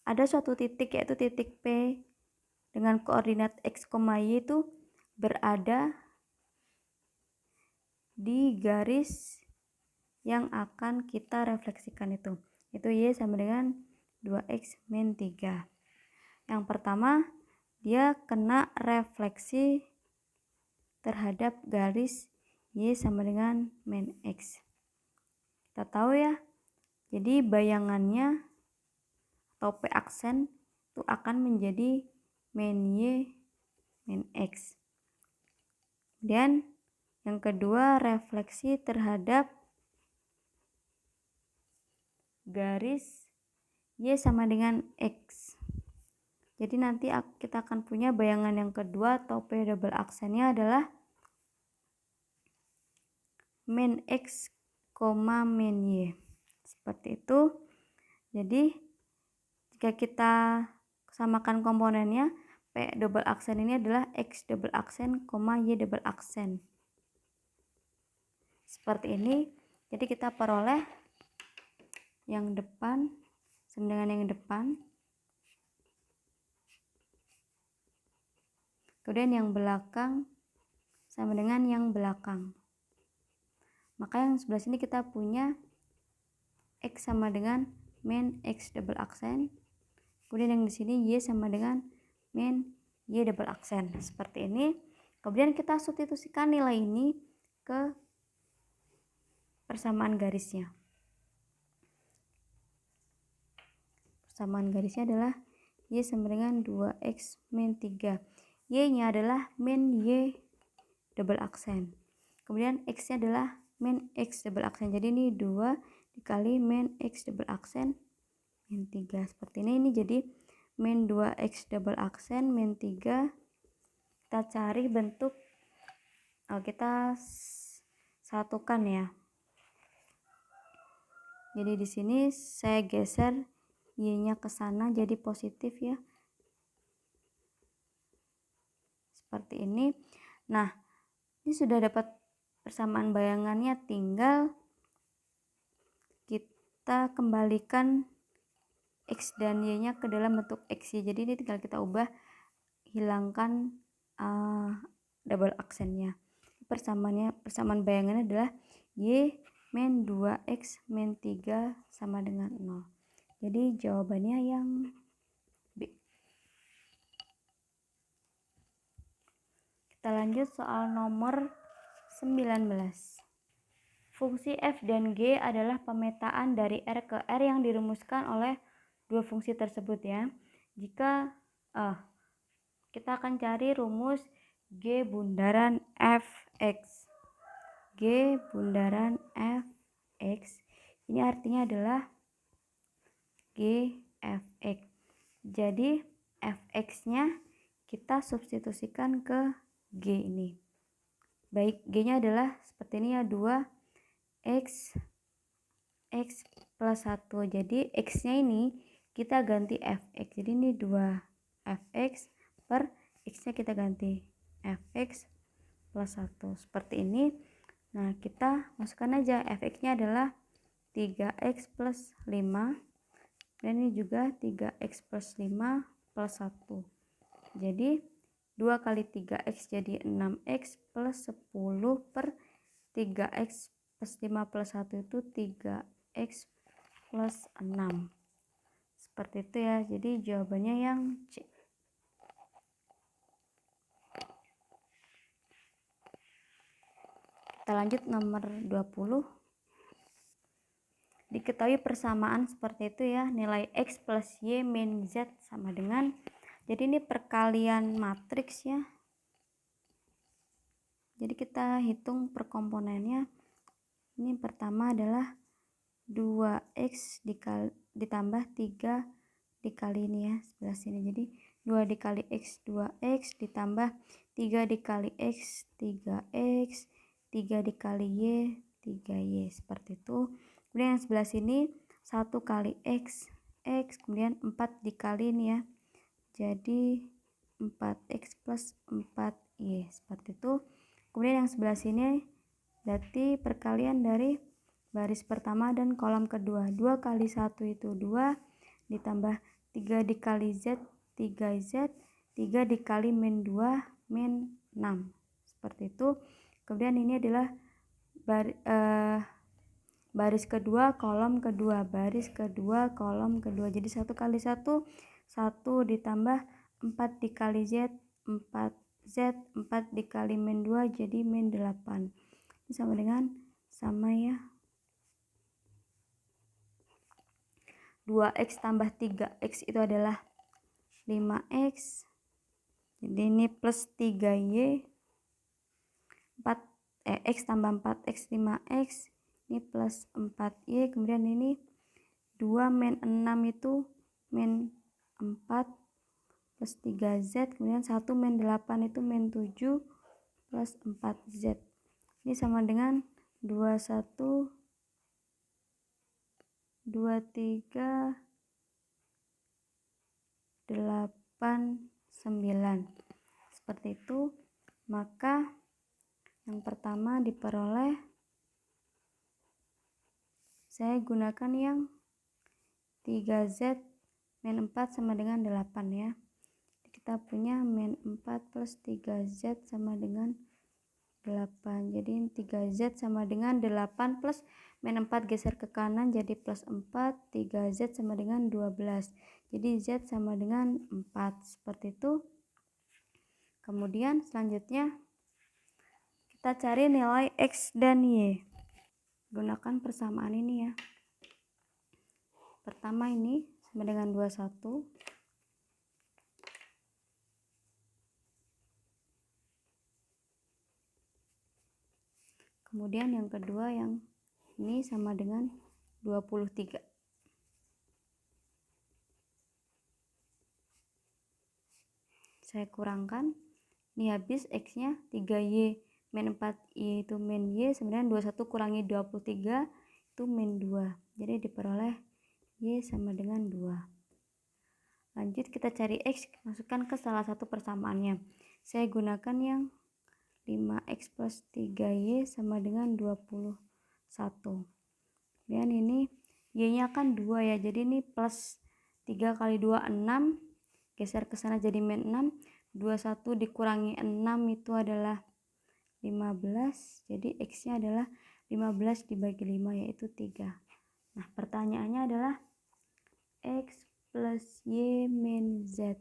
ada suatu titik, yaitu titik P dengan koordinat X, Y itu berada di garis yang akan kita refleksikan itu Y sama dengan 2X min 3. Yang pertama, dia kena refleksi terhadap garis Y sama dengan min X. Kita tahu ya, jadi bayangannya atau P aksen itu akan menjadi min Y min X. Dan yang kedua, refleksi terhadap garis Y sama dengan X. Jadi nanti kita akan punya bayangan yang kedua atau P double aksennya adalah min X, min Y. Seperti itu. Jadi jika kita samakan komponennya, P double aksen ini adalah X double aksen, Y double aksen. Seperti ini. Jadi kita peroleh yang depan sama dengan yang depan. Kemudian yang belakang sama dengan yang belakang. Maka yang sebelah sini kita punya X sama dengan min X double aksen. Kemudian yang di sini Y sama dengan min Y double aksen. Seperti ini. Kemudian kita substitusikan nilai ini ke persamaan garisnya. Persamaan garisnya adalah Y sama dengan 2X min 3. Y-nya adalah min Y double aksen. Kemudian X-nya adalah min X double aksen. Jadi ini 2 dikali min X double aksen min 3. Seperti ini. Ini jadi min 2X double aksen min 3. Kita cari bentuk, kita satukan ya. Jadi di sini saya geser Y-nya ke sana jadi positif ya. Seperti ini. Nah, ini sudah dapat persamaan bayangannya, tinggal kita kembalikan X dan Y-nya ke dalam bentuk X. Jadi ini tinggal kita ubah, hilangkan double aksennya. Persamaan bayangannya adalah Y min 2X min 3 sama dengan 0. Jadi jawabannya yang B. Kita lanjut soal nomor 19. Fungsi f dan g adalah pemetaan dari R ke R yang dirumuskan oleh dua fungsi tersebut ya. Jika kita akan cari rumus G bundaran fx. G bundaran fx ini artinya adalah G fx. Jadi fx-nya kita substitusikan ke G ini. Baik, G-nya adalah seperti ini ya, 2x plus 1. Jadi X-nya ini kita ganti fx. Jadi ini 2 fx per X-nya kita ganti fx plus 1 seperti ini. Nah, kita masukkan aja fx-nya adalah 3x plus 5 dan ini juga 3x plus 5 plus 1. Jadi 2 kali 3x jadi 6x plus 10 per 3x plus 5 plus 1 itu 3x plus 6. Seperti itu ya. Jadi jawabannya yang C. Kita lanjut nomor 20. Diketahui persamaan seperti itu ya. Nilai x plus y min z sama dengan, jadi ini perkalian matriks ya. Jadi kita hitung per komponennya. Ini pertama adalah 2x ditambah 3 dikali ini ya, sebelah sini. Jadi 2 dikali x 2x ditambah 3 dikali x 3x, 3 dikali y 3y, seperti itu. Kemudian yang sebelah sini 1 kali x, kemudian 4 dikali ini ya, jadi 4x plus 4y, seperti itu. Kemudian yang sebelah sini berarti perkalian dari baris pertama dan kolom kedua. 2 kali 1 itu 2 ditambah 3 dikali z 3z, 3 dikali min 2 min 6, seperti itu. Kemudian ini adalah baris kedua kolom kedua, baris kedua kolom kedua. Jadi 1 kali 1 1 ditambah 4 dikali z 4z, 4 dikali min 2 jadi min 8. Ini sama dengan sama ya, 2x tambah 3x itu adalah 5x, jadi ini plus 3y, x tambah 4x 5x, ini plus 4y, kemudian ini 2 min 6 itu min 4 plus 3z, kemudian 1 min 8 itu min 7 plus 4z. Ini sama dengan 21 23 8 9, seperti itu. Maka yang pertama diperoleh, saya gunakan yang 3z min 4 sama dengan 8 ya. Kita punya min 4 plus 3z sama dengan 8. Jadi 3z sama dengan 8 plus min 4 geser ke kanan jadi plus 4, 3z sama dengan 12. Jadi z sama dengan 4, seperti itu. Kemudian selanjutnya kita cari nilai x dan y. Gunakan persamaan ini ya. Pertama ini sama dengan 21. Kemudian yang kedua yang ini sama dengan 23. Saya kurangkan. Ini habis x-nya 3y min 4y itu min y, sebenarnya 21 kurangi 23 itu min 2. Jadi diperoleh y sama dengan 2. Lanjut kita cari x, masukkan ke salah satu persamaannya. Saya gunakan yang 5x plus 3y sama dengan 21. Kemudian ini y-nya kan 2 ya, jadi ini plus 3 kali 2 6, geser ke sana jadi min 6, 21 dikurangi 6 itu adalah 15, jadi x-nya adalah 15 dibagi 5 yaitu 3. Nah, pertanyaannya adalah x plus y min z.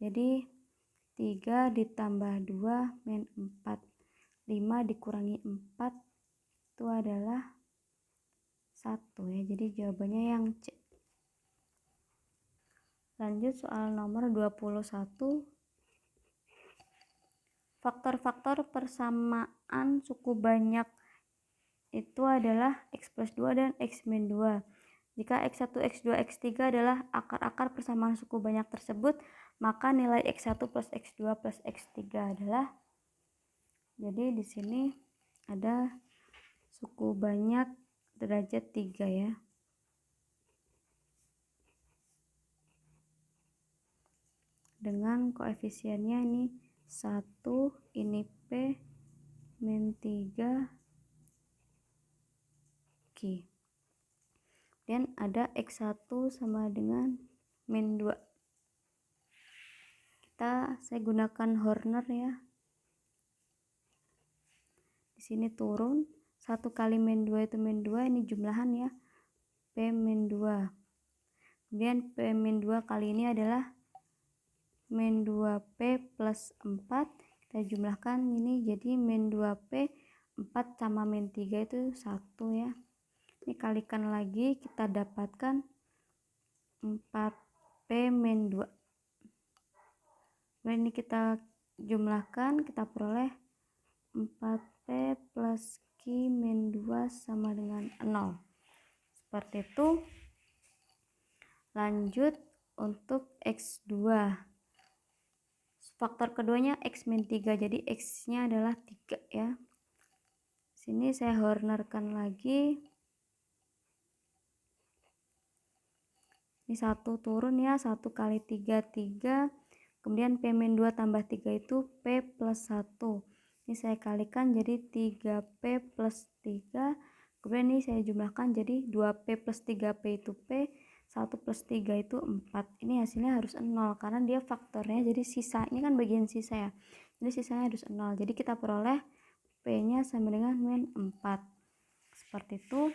Jadi 3 ditambah 2 min 4, 5 dikurangi 4 itu adalah 1 ya. Jadi jawabannya yang C. Lanjut soal nomor 21. Faktor-faktor persamaan suku banyak itu adalah x plus 2 dan x min 2. Jika x1, x2, x3 adalah akar-akar persamaan suku banyak tersebut, maka nilai x1 plus x2 plus x3 adalah, jadi di sini ada suku banyak derajat 3 ya. Dengan koefisiennya ini 1, ini P min 3 Q. Dan ada X1 sama dengan min 2. Saya gunakan Horner ya. Di sini turun 1 kali min 2 itu min 2, ini jumlahan ya. P min 2. Kemudian P min 2 kali ini adalah min 2P plus 4. Kita jumlahkan ini jadi min 2P 4 sama min 3 itu 1 ya. Ini kalikan lagi, kita dapatkan 4P min 2. Kemudian ini kita jumlahkan, kita peroleh 4P plus Q min 2 sama dengan 0. Seperti itu. Lanjut untuk X2. Faktor keduanya X min 3, jadi X nya adalah 3 ya. Sini saya Hornerkan lagi. Ini 1 turun ya, 1 kali 3 3. Kemudian P min 2 tambah 3 itu P plus 1. Ini saya kalikan jadi 3P plus 3. Kemudian ini saya jumlahkan jadi 2P plus 3P itu P, 1 plus 3 itu 4. Ini hasilnya harus 0 karena dia faktornya jadi sisa. Ini kan bagian sisa ya. Jadi sisanya harus 0. Jadi kita peroleh P-nya sama dengan min 4. Seperti itu.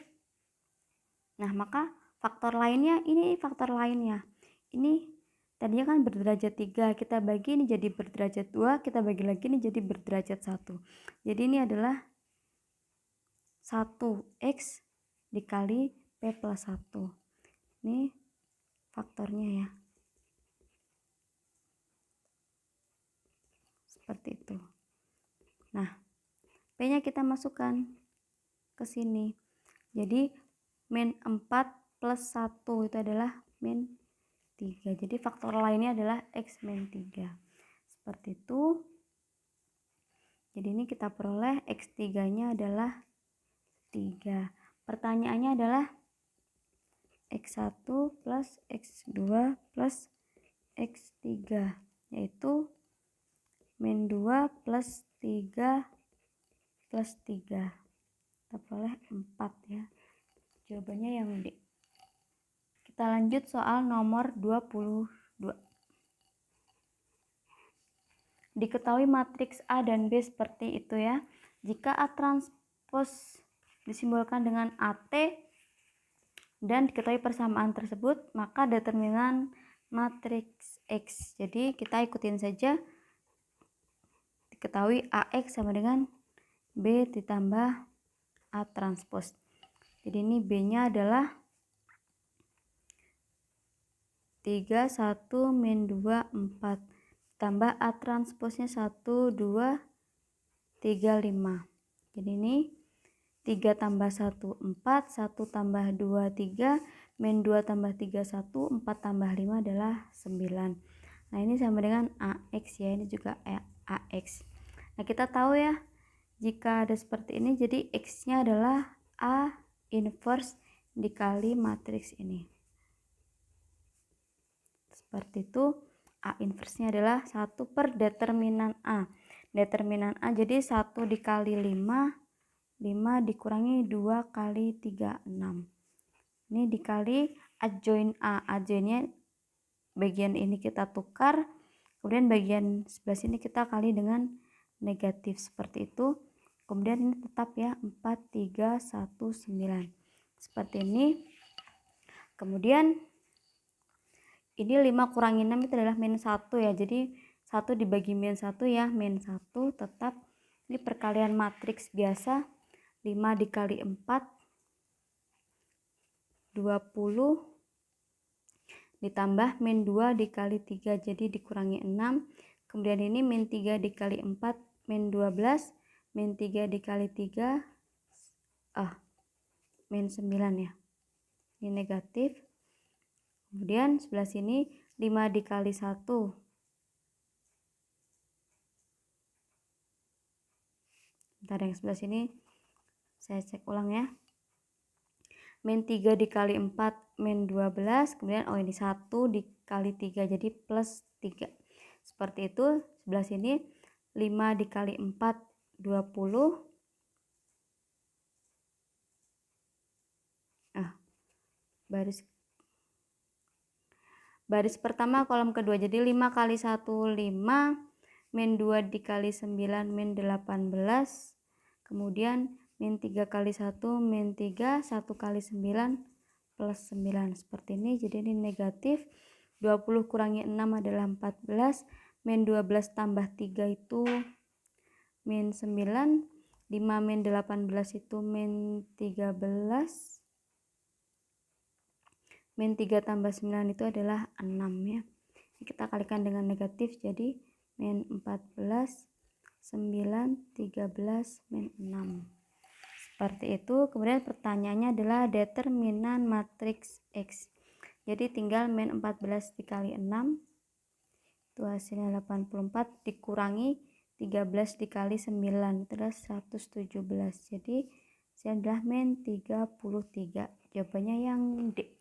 Nah, maka faktor lainnya, ini faktor lainnya. Ini tadinya kan berderajat 3, kita bagi ini jadi berderajat 2, kita bagi lagi ini jadi berderajat 1. Jadi ini adalah 1X dikali P plus 1. Ini faktornya ya. Seperti itu. Nah, P-nya kita masukkan ke sini. Jadi min 4 plus 1 itu adalah min 3. Jadi faktor lainnya adalah X min 3. Seperti itu. Jadi ini kita peroleh X3 nya adalah 3. Pertanyaannya adalah X1 plus X2 plus X3, yaitu min 2 plus 3 plus 3. Kita peroleh 4 ya. Jawabannya yang D. Kita lanjut soal nomor 22. Diketahui matriks A dan B seperti itu ya. Jika A transpos disimbolkan dengan AT dan diketahui persamaan tersebut, maka determinan matriks X. Jadi kita ikutin saja. Diketahui AX sama dengan B ditambah A transpos. Jadi ini B-nya adalah 3, 1, min 2, 4. Tambah A transposnya 1, 2, 3, 5. Jadi ini 3 tambah 1, 4. 1 tambah 2, 3. Min 2 tambah 3, 1. 4 tambah 5 adalah 9. Nah ini sama dengan AX ya. Ini juga AX. Nah kita tahu ya, jika ada seperti ini, jadi X-nya adalah A inverse dikali matriks ini. Seperti itu. A inverse-nya adalah 1 per determinan A. Determinan A jadi 1 dikali 5. 5 dikurangi 2 kali 3, 6. Ini dikali adjoin A. Adjoinnya bagian ini kita tukar. Kemudian bagian sebelah sini kita kali dengan negatif. Seperti itu. Kemudian ini tetap ya 4, 3, 1, 9. Seperti ini. Kemudian ini 5 kurangi 6 itu adalah min 1 ya. Jadi 1 dibagi min 1 ya. Min 1 tetap. Ini perkalian matriks biasa. 5 dikali 4. 20. Ditambah min 2 dikali 3. Jadi dikurangi 6. Kemudian ini min 3 dikali 4. Min 12. Min 3 dikali 3. Min 9 ya. Ini negatif. Kemudian sebelah sini 5 dikali 1. Bentar, yang sebelah sini saya cek ulang ya. Min 3 dikali 4 min 12. Kemudian ini 1 dikali 3 jadi plus 3. Seperti itu. Sebelah sini 5 dikali 4 20. Baris pertama kolom kedua, jadi 5 kali 1 5, min 2 dikali 9 min 18, kemudian min 3 kali 1 min 3, 1 kali 9 plus 9, seperti ini. Jadi ini negatif. 20 kurangi 6 adalah 14, min 12 tambah 3 itu min 9, 5 min 18 itu min 13, min 3 tambah 9 itu adalah 6 ya. Kita kalikan dengan negatif, jadi min 14, 9, 13, min 6. Seperti itu. Kemudian pertanyaannya adalah determinan matriks X. Jadi tinggal min 14 dikali 6, itu hasilnya 84, dikurangi 13 dikali 9, itu adalah 117. Jadi hasilnya adalah min 33. Jawabannya yang D.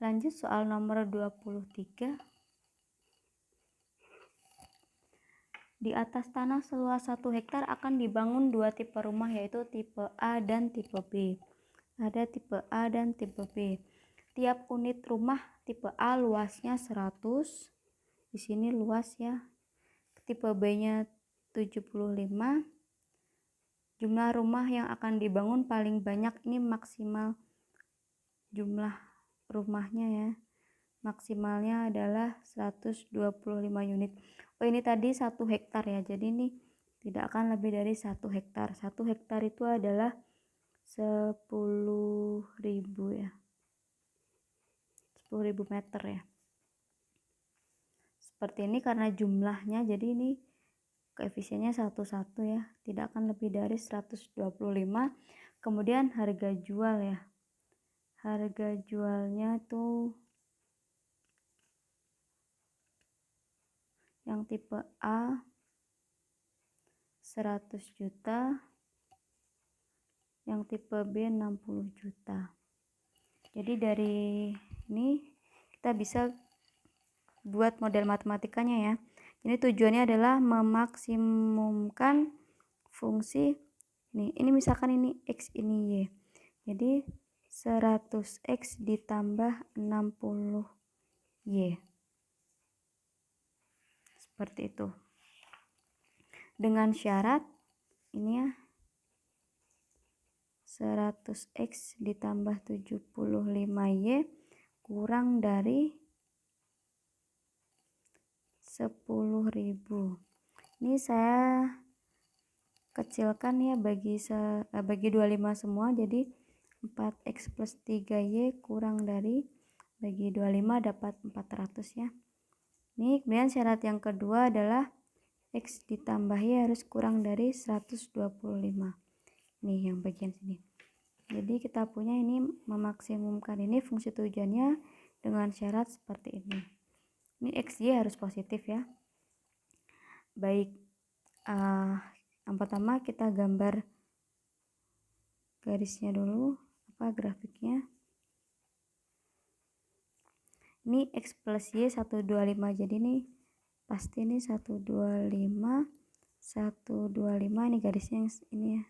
Lanjut soal nomor 23. Di atas tanah seluas 1 hektar akan dibangun 2 tipe rumah, yaitu tipe A dan tipe B. Ada tipe A dan tipe B. Tiap unit rumah tipe A luasnya 100. Di sini luas ya. Tipe B-nya 75. Jumlah rumah yang akan dibangun paling banyak, ini maksimal jumlah rumahnya ya. Maksimalnya adalah 125 unit. Oh, ini tadi 1 hektar ya. Jadi ini tidak akan lebih dari 1 hektar. 1 hektar itu adalah 10.000 ya. 10.000 meter ya. Seperti ini karena jumlahnya, jadi ini koefisiennya 1 ya. Tidak akan lebih dari 125. Kemudian harga jual ya. Harga jualnya tuh yang tipe A 100 juta, yang tipe B 60 juta. Jadi dari ini kita bisa buat model matematikanya ya. Ini tujuannya adalah memaksimumkan fungsi ini misalkan ini X, ini Y. Jadi 100X ditambah 60Y. Seperti itu. Dengan syarat ini ya, 100X ditambah 75Y kurang dari 10.000. Ini saya kecilkan ya, bagi 25 semua, jadi 4X plus 3Y kurang dari bagi 25 dapat 400 ya. Ini kemudian syarat yang kedua adalah X ditambah Y harus kurang dari 125. Nih yang bagian sini. Jadi kita punya ini memaksimumkan ini fungsi tujuannya dengan syarat seperti ini. Ini XY harus positif ya. Baik, yang pertama kita gambar garisnya dulu, grafiknya. Ini X plus Y 125, jadi ini pasti ini 125 ini garisnya yang ini ya.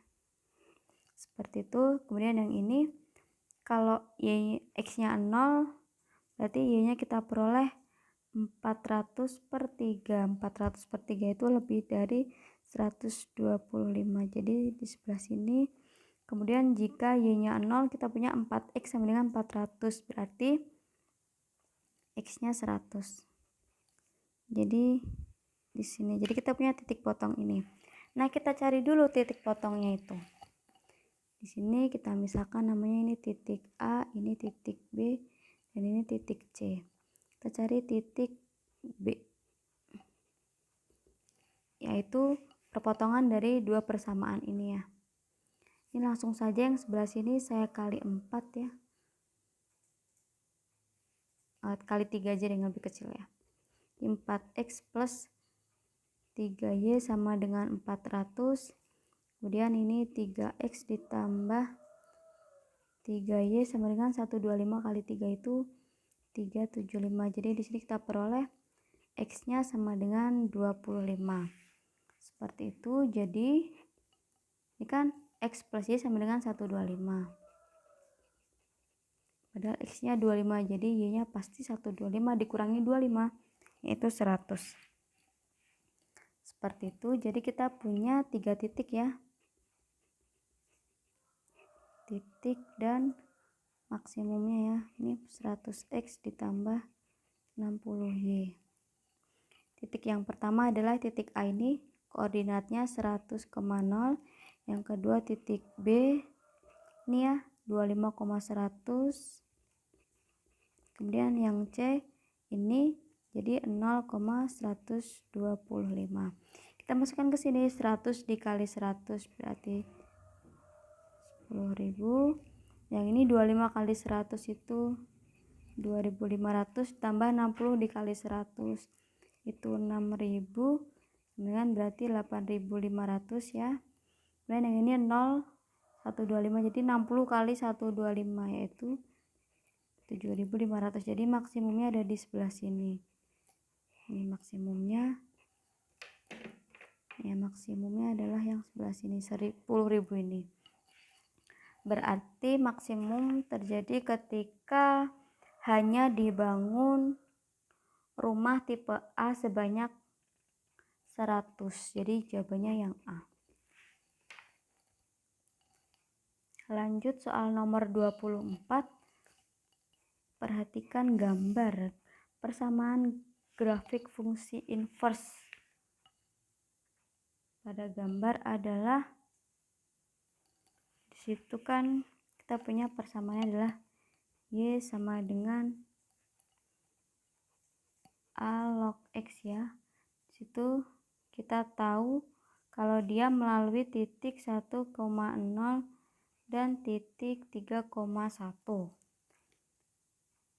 Seperti itu. Kemudian yang ini kalau Y X-nya 0, berarti Y-nya kita peroleh 400 per 3. 400 per 3 itu lebih dari 125. Jadi di sebelah sini. Kemudian jika Y-nya 0, kita punya 4X sama dengan 400, berarti X-nya 100. Jadi di sini. Jadi kita punya titik potong ini. Nah, kita cari dulu titik potongnya itu. Di sini kita misalkan namanya ini titik A, ini titik B, dan ini titik C. Kita cari titik B, yaitu perpotongan dari dua persamaan ini ya. Ini langsung saja yang sebelah sini saya kali 4 ya. Kali 3 aja dengan lebih kecil ya. 4X plus 3Y sama dengan 400. Kemudian ini 3X ditambah 3Y sama dengan 125 kali 3 itu 375. Jadi di sini kita peroleh X-nya sama dengan 25. Seperti itu. Jadi ini kan X plus Y sama dengan 125. Padahal X-nya 25, jadi Y-nya pasti 125 dikurangi 25, yaitu 100. Seperti itu. Jadi kita punya 3 titik ya. Titik dan maksimumnya ya. Ini 100X ditambah 60Y. Titik yang pertama adalah titik A, ini koordinatnya 100,0. Yang kedua titik B ini ya 25,100. Kemudian yang C ini jadi 0,125. Kita masukkan ke sini 100 dikali 100 berarti 10.000. Yang ini 25 kali 100 itu 2.500 tambah 60 dikali 100 itu 6.000 dengan berarti 8.500 ya. Dan yang ini 0,125, jadi 60 kali 125 yaitu 7.500. Jadi maksimumnya ada di sebelah sini. Ini maksimumnya. Ya, maksimumnya adalah yang sebelah sini 10.000 ini. Berarti maksimum terjadi ketika hanya dibangun rumah tipe A sebanyak 100. Jadi jawabannya yang A. Lanjut soal nomor 24. Perhatikan gambar persamaan grafik fungsi inverse. Pada gambar adalah di situ kan kita punya persamaannya adalah Y sama dengan A log X ya. Di situ kita tahu kalau dia melalui titik 1,0 dan titik 3,1.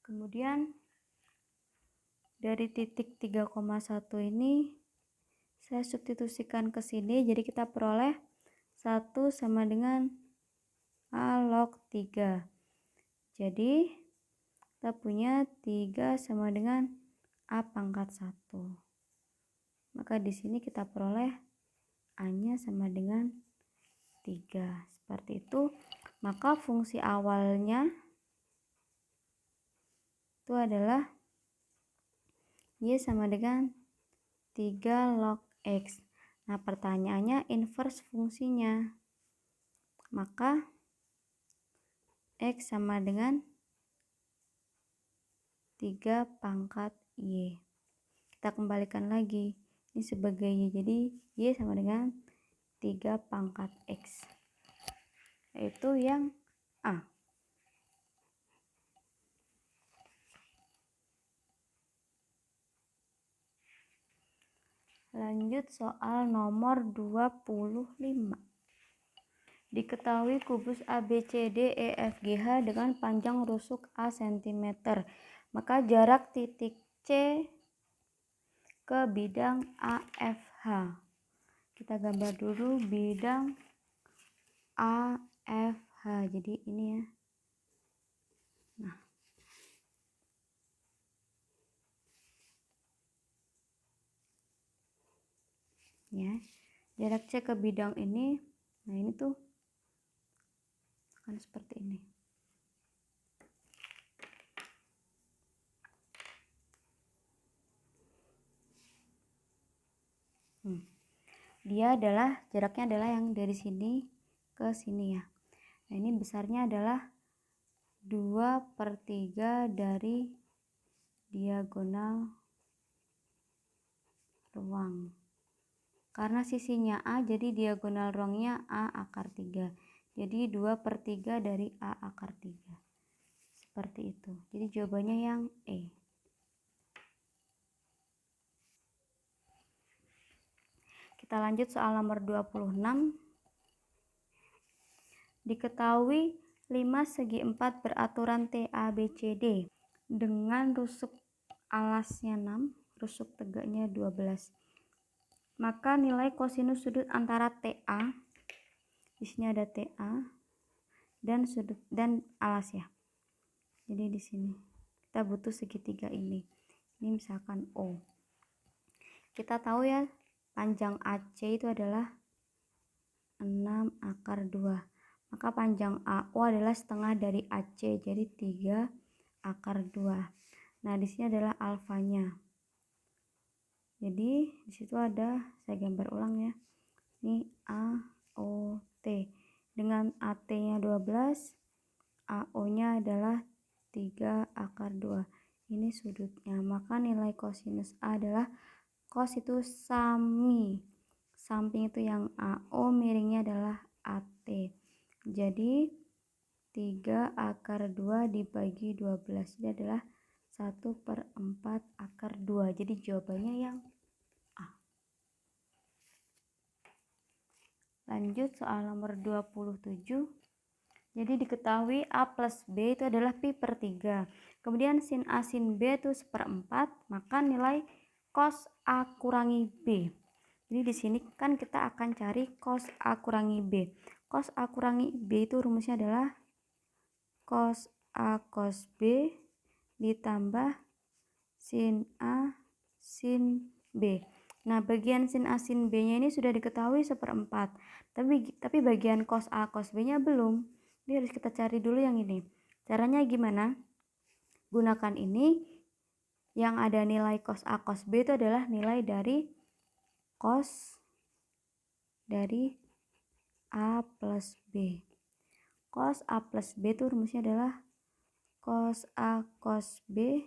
Kemudian dari titik 3,1 ini saya substitusikan ke sini, jadi kita peroleh 1 sama dengan A log 3. Jadi kita punya 3 sama dengan A pangkat 1. Maka di sini kita peroleh A-nya sama dengan 3. Seperti itu. Maka fungsi awalnya itu adalah Y sama dengan 3 log X. Nah, pertanyaannya inverse fungsinya. Maka X sama dengan 3 pangkat Y. Kita kembalikan lagi. Ini sebagai Y. Jadi Y sama dengan 3 pangkat X. Yaitu yang A. Lanjut soal nomor 25. Diketahui kubus ABCD EFGH dengan panjang rusuk A cm. Maka jarak titik C ke bidang AFH. Kita gambar dulu bidang AFH. Jadi ini ya. Nah. Ya. Jarak C ke bidang ini, nah ini tuh akan seperti ini. Dia adalah jaraknya adalah yang dari sini ke sini ya. Nah, ini besarnya adalah 2/3 dari diagonal ruang. Karena sisinya A, jadi diagonal ruangnya A akar 3. Jadi 2/3 dari A akar 3. Seperti itu. Jadi jawabannya yang E. Kita lanjut soal nomor 26. Diketahui 5 segi 4 beraturan TABCD dengan rusuk alasnya 6, rusuk tegaknya 12. Maka nilai kosinus sudut antara TA, di sini ada TA dan sudut dan alas ya. Jadi di sini kita butuh segitiga ini. Ini misalkan O. kita tahu ya panjang AC itu adalah 6/2. Maka panjang AO adalah setengah dari AC, jadi 3/2. Nah, di sini adalah alfanya. Jadi di situ ada, saya gambar ulang ya. Ini AOT. Dengan AT-nya 12, AO-nya adalah 3/2. Ini sudutnya. Maka nilai kosinus A adalah, cos itu samping itu yang AO, miringnya adalah AT. Jadi 3/2 dibagi 12, ini adalah 1/4/2. Jadi jawabannya yang A. Lanjut soal nomor 27. Jadi diketahui A plus B itu adalah pi/3. Kemudian sin A sin B itu 1/4, maka nilai cos A kurangi B. Jadi di sini kan kita akan cari cos A kurangi B. Cos A kurangi B itu rumusnya adalah cos A cos B ditambah sin A sin B. Nah, bagian sin A sin B-nya ini sudah diketahui 1/4. Tapi bagian cos A cos B-nya belum. Jadi harus kita cari dulu yang ini. Caranya gimana? Gunakan ini, yang ada nilai cos A cos B itu adalah nilai dari cos dari A plus B. Cos A plus B itu rumusnya adalah cos A cos B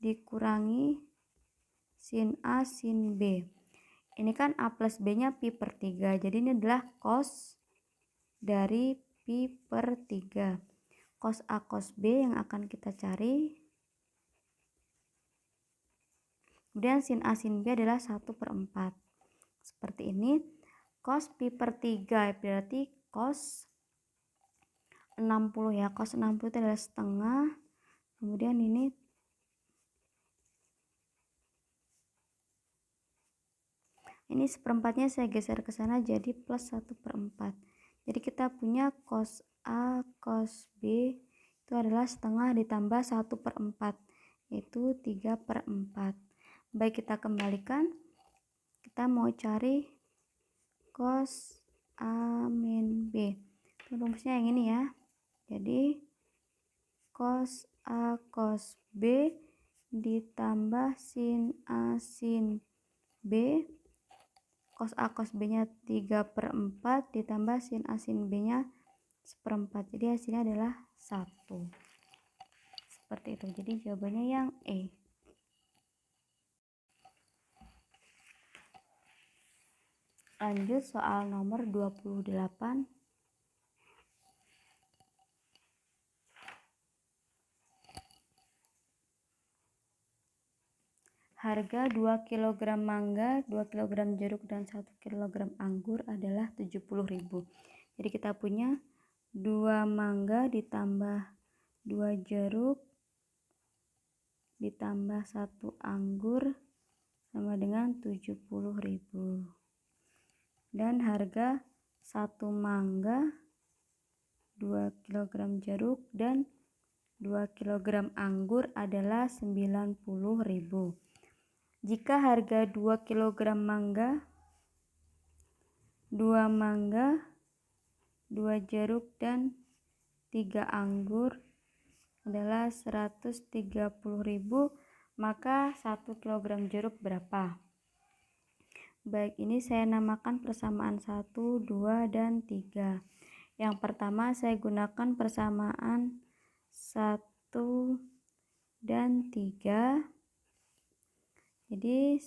dikurangi sin A sin B. Ini kan A plus B-nya pi/3. Jadi ini adalah cos dari pi/3. Cos A cos B yang akan kita cari. Kemudian sin A sin B adalah 1/4. Seperti ini. Cos pi/3 berarti cos 60 ya. Cos 60 itu adalah setengah. Kemudian ini seperempatnya saya geser ke sana jadi plus 1/4. Jadi kita punya cos A cos B itu adalah setengah ditambah 1/4, yaitu 3/4. Baik, kita kembalikan. Kita mau cari cos A min B. Rumusnya yang ini ya. Jadi cos A cos B ditambah sin A sin B. Cos A cos B nya 3/4 ditambah sin A sin B nya 1/4. Jadi hasilnya adalah 1. Seperti itu. Jadi jawabannya yang E. Lanjut soal nomor 28. Harga 2 kg mangga, 2 kg jeruk, dan 1 kg anggur adalah 70.000. Jadi kita punya 2 mangga ditambah 2 jeruk ditambah 1 anggur sama dengan 70.000. Dan harga 1 mangga, 2 kg jeruk, dan 2 kg anggur adalah 90.000. Jika harga 2 kg mangga, 2 mangga, 2 jeruk, dan 3 anggur adalah 130.000, maka 1 kg jeruk berapa? Baik, ini saya namakan persamaan 1, 2, dan 3. Yang pertama saya gunakan persamaan 1 dan 3. Jadi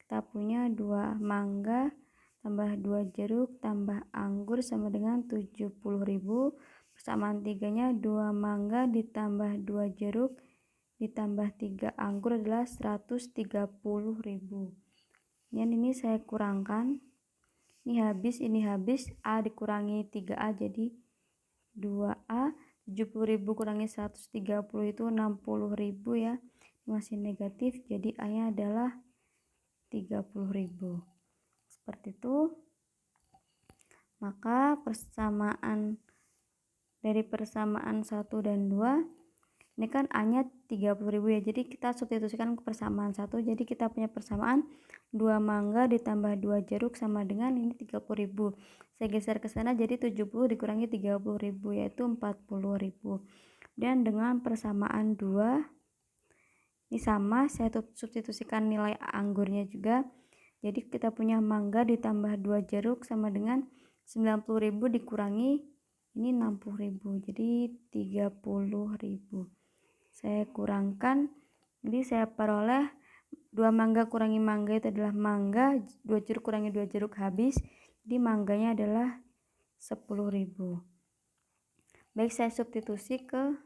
kita punya 2 mangga tambah 2 jeruk tambah anggur sama dengan 70.000. Persamaan 3-nya 2 mangga ditambah 2 jeruk ditambah 3 anggur adalah 130.000. Dan ini saya kurangkan. Ini habis, A dikurangi 3A jadi 2A. 70.000 kurangi 130 itu 60.000 ya. Masih negatif, jadi A-nya adalah 30.000. Seperti itu. Maka persamaan dari persamaan 1 dan 2, Ini kan A-nya 30.000 ya, jadi kita substitusikan ke persamaan 1. Jadi kita punya persamaan 2 mangga ditambah 2 jeruk sama dengan ini 30.000. Saya geser ke sana, jadi 70 dikurangi 30.000 yaitu 40.000. Dan dengan persamaan 2 ini sama, saya substitusikan nilai anggurnya juga. Jadi kita punya mangga ditambah 2 jeruk sama dengan 90.000 dikurangi ini 60.000, jadi 30.000. Saya kurangkan, jadi saya peroleh 2 mangga kurangi mangga itu adalah mangga, 2 jeruk kurangi 2 jeruk habis, jadi mangganya adalah 10.000. Baik, saya substitusi ke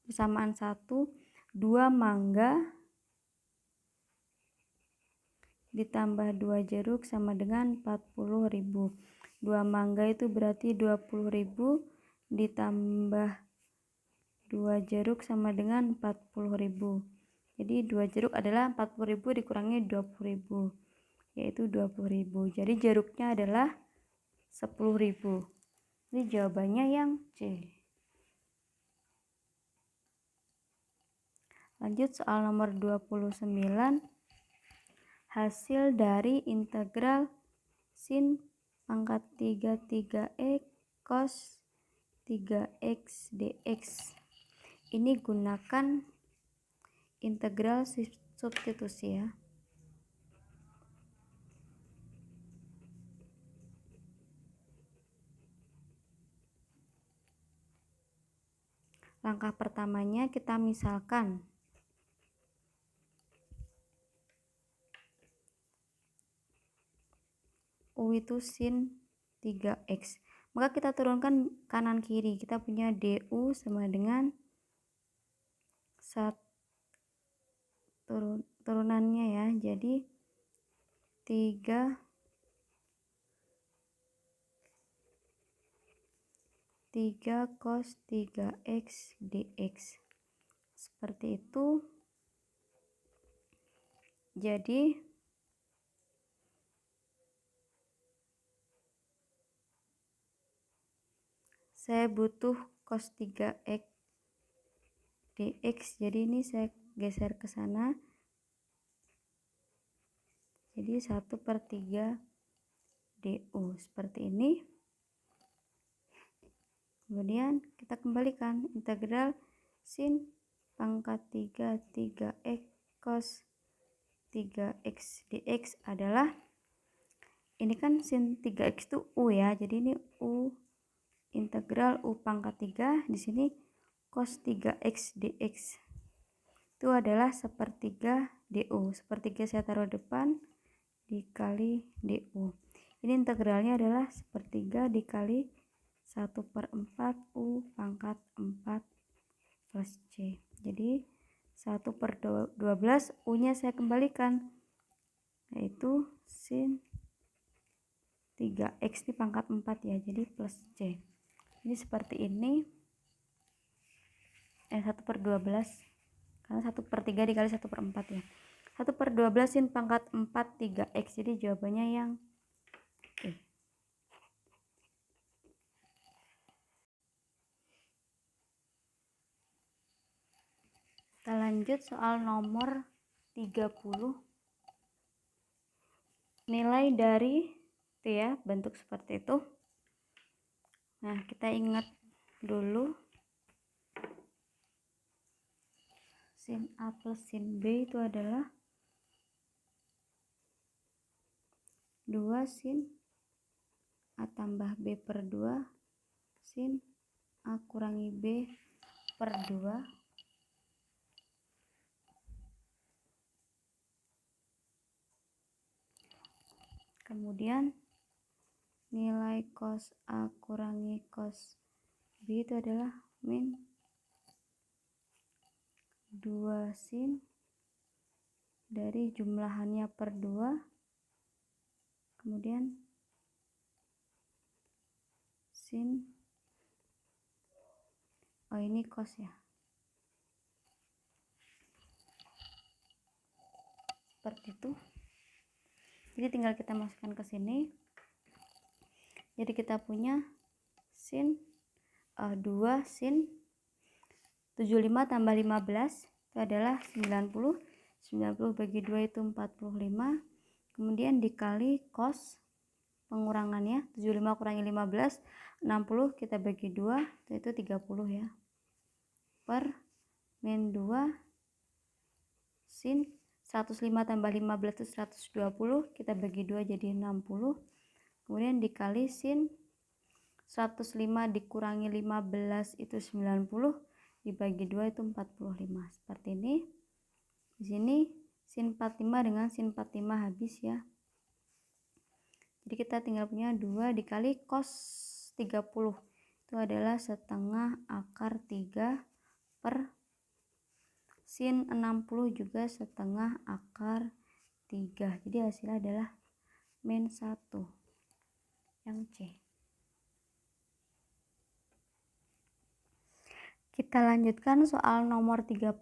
persamaan 1, 2 mangga ditambah 2 jeruk sama dengan 40.000. 2 mangga itu berarti 20.000 ditambah 2 jeruk sama dengan 40.000. Jadi 2 jeruk adalah 40.000 dikurangi 20.000 yaitu 20.000. Jadi jeruknya adalah 10.000. Ini jawabannya yang C. Lanjut soal nomor 29. Hasil dari integral sin pangkat 33 cos 3x dx. Ini gunakan integral substitusi ya. Langkah pertamanya kita misalkan U itu sin 3x. Maka kita turunkan kanan kiri. Kita punya du sama dengan turunannya ya. Jadi 3 cos 3x dx. Seperti itu. Jadi saya butuh cos 3x dx. Jadi ini saya geser ke sana. Jadi 1/3 du seperti ini. Kemudian kita kembalikan integral sin pangkat 3x cos 3x dx adalah, ini kan sin 3x itu u ya, jadi ini u integral u pangkat 3, di sini cos 3x dx itu adalah 1/3 du. 1/3 saya taruh depan dikali du. Ini integralnya adalah 1/3 dikali 1/4 u pangkat 4 plus c. Jadi 1/12 u nya saya kembalikan, yaitu sin 3x di pangkat 4 ya, jadi plus c. Ini seperti ini. 1/12 karena 1/3 dikali 1/4 ya. 1/12 sin pangkat 4 3x. Jadi jawabannya yang E. Kita lanjut soal nomor 30. Nilai dari itu ya, bentuk seperti itu. Nah, kita ingat dulu sin A plus sin B itu adalah 2 sin A tambah B per 2 sin A kurangi B per 2 kemudian nilai cos A kurangi cos B itu adalah min 2 sin dari jumlahannya per 2 kemudian sin, oh ini cos ya, seperti itu. Jadi tinggal kita masukkan ke sini. Jadi kita punya sin 2 sin 75 tambah 15 itu adalah 90. 90 bagi 2 itu 45. Kemudian dikali cos pengurangannya, 75 kurangi 15, 60 kita bagi 2 itu 30 ya. Per min 2 sin 105 tambah 15 itu 120, kita bagi 2 jadi 60. Kemudian dikali sin 105 dikurangi 15 itu 90, dibagi 2 itu 45. Seperti ini. Di sini sin 45 dengan sin 45 habis ya. Jadi kita tinggal punya 2 dikali cos 30. Itu adalah setengah akar 3 per sin 60 juga setengah akar 3. Jadi hasilnya adalah min 1 yang C. Kita lanjutkan soal nomor 31.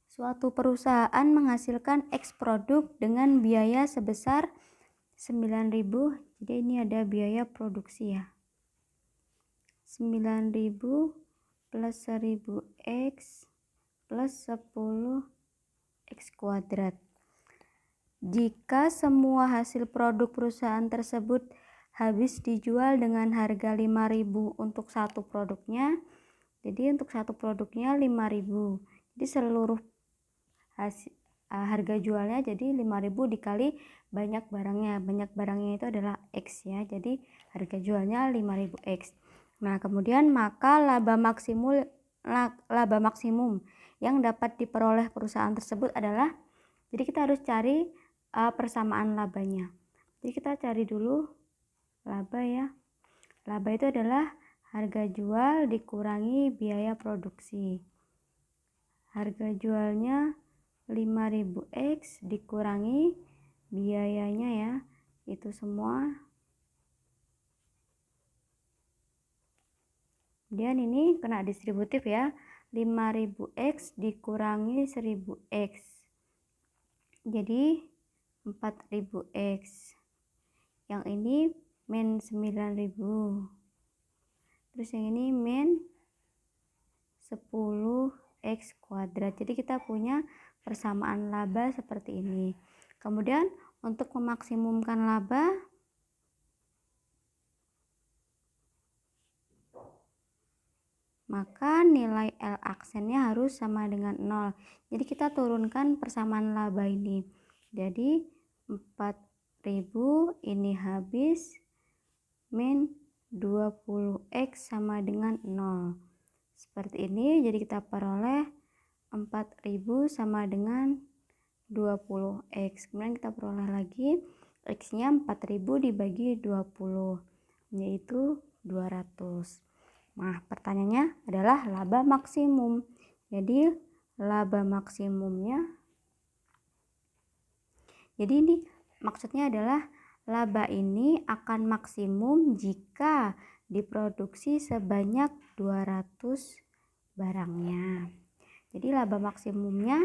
Suatu perusahaan menghasilkan X produk dengan biaya sebesar 9.000. Jadi ini ada biaya produksi ya. 9.000 plus 1.000X plus 10X kuadrat. Jika semua hasil produk perusahaan tersebut habis dijual dengan harga 5.000 untuk satu produknya, jadi untuk satu produknya 5.000. Jadi seluruh harga jualnya jadi 5.000 dikali banyak barangnya. Banyak barangnya itu adalah X ya. Jadi harga jualnya 5.000X. Nah, kemudian maka laba maksimum yang dapat diperoleh perusahaan tersebut adalah, jadi kita harus cari persamaan labanya. Jadi kita cari dulu laba ya. Laba itu adalah harga jual dikurangi biaya produksi. Harga jualnya 5.000X dikurangi biayanya ya, itu semua. Kemudian ini kena distributif ya, 5.000X dikurangi 1.000X jadi 4.000X. Yang ini min 9.000. Terus yang ini min 10X kuadrat. Jadi kita punya persamaan laba seperti ini. Kemudian untuk memaksimumkan laba, maka nilai L aksennya harus sama dengan 0. Jadi kita turunkan persamaan laba ini. Jadi 4.000 ini habis min 20X sama dengan 0. Seperti ini, jadi kita peroleh 4.000 sama dengan 20X. Kemudian kita peroleh lagi X-nya 4.000 dibagi 20, yaitu 200. Nah, pertanyaannya adalah laba maksimum. Jadi laba maksimumnya, jadi ini maksudnya adalah laba ini akan maksimum jika diproduksi sebanyak 200 barangnya. Jadi laba maksimumnya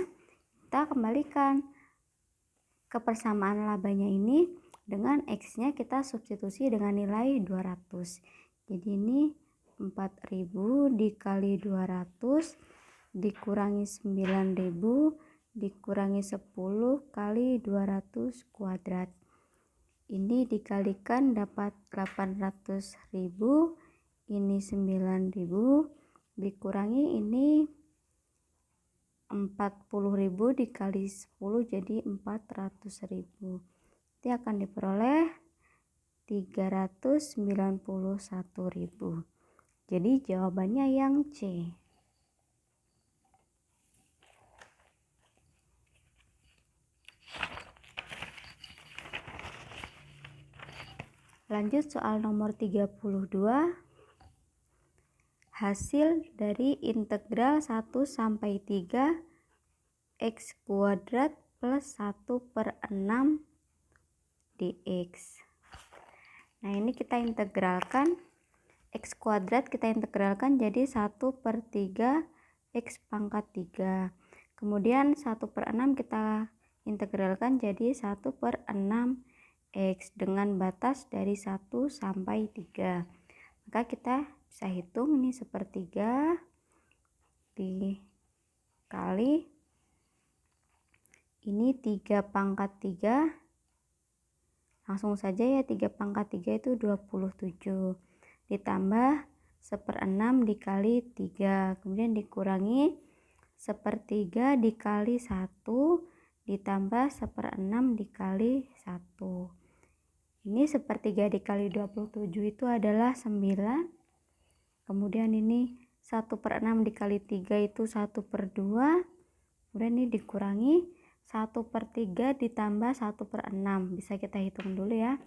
kita kembalikan ke persamaan labanya ini, dengan X-nya kita substitusi dengan nilai 200. Jadi ini 4.000 dikali 200 dikurangi 9.000 dikurangi 10 kali 200 kuadrat. Ini dikalikan dapat 800.000, ini 9.000 dikurangi ini 40.000 dikali 10 jadi 400.000. Ini akan diperoleh 391.000. Jadi jawabannya yang C. Lanjut soal nomor 32. Hasil dari integral 1 sampai 3 X kuadrat plus 1/6 dx. Nah, ini kita integralkan. X kuadrat kita integralkan jadi 1/3 X pangkat 3. Kemudian 1/6 kita integralkan jadi 1/6 X dengan batas dari 1 sampai 3. Maka kita bisa hitung ini 1/3 dikali ini 3/3, langsung saja ya, 3/3 itu 27, ditambah 1/6 dikali 3, kemudian dikurangi 1/3 dikali 1, ditambah 1/6 dikali 1. Ini 1/3 dikali 27 itu adalah 9. Kemudian ini 1/6 dikali 3 itu 1/2. Kemudian ini dikurangi 1/3 ditambah 1/6. Bisa kita hitung dulu ya.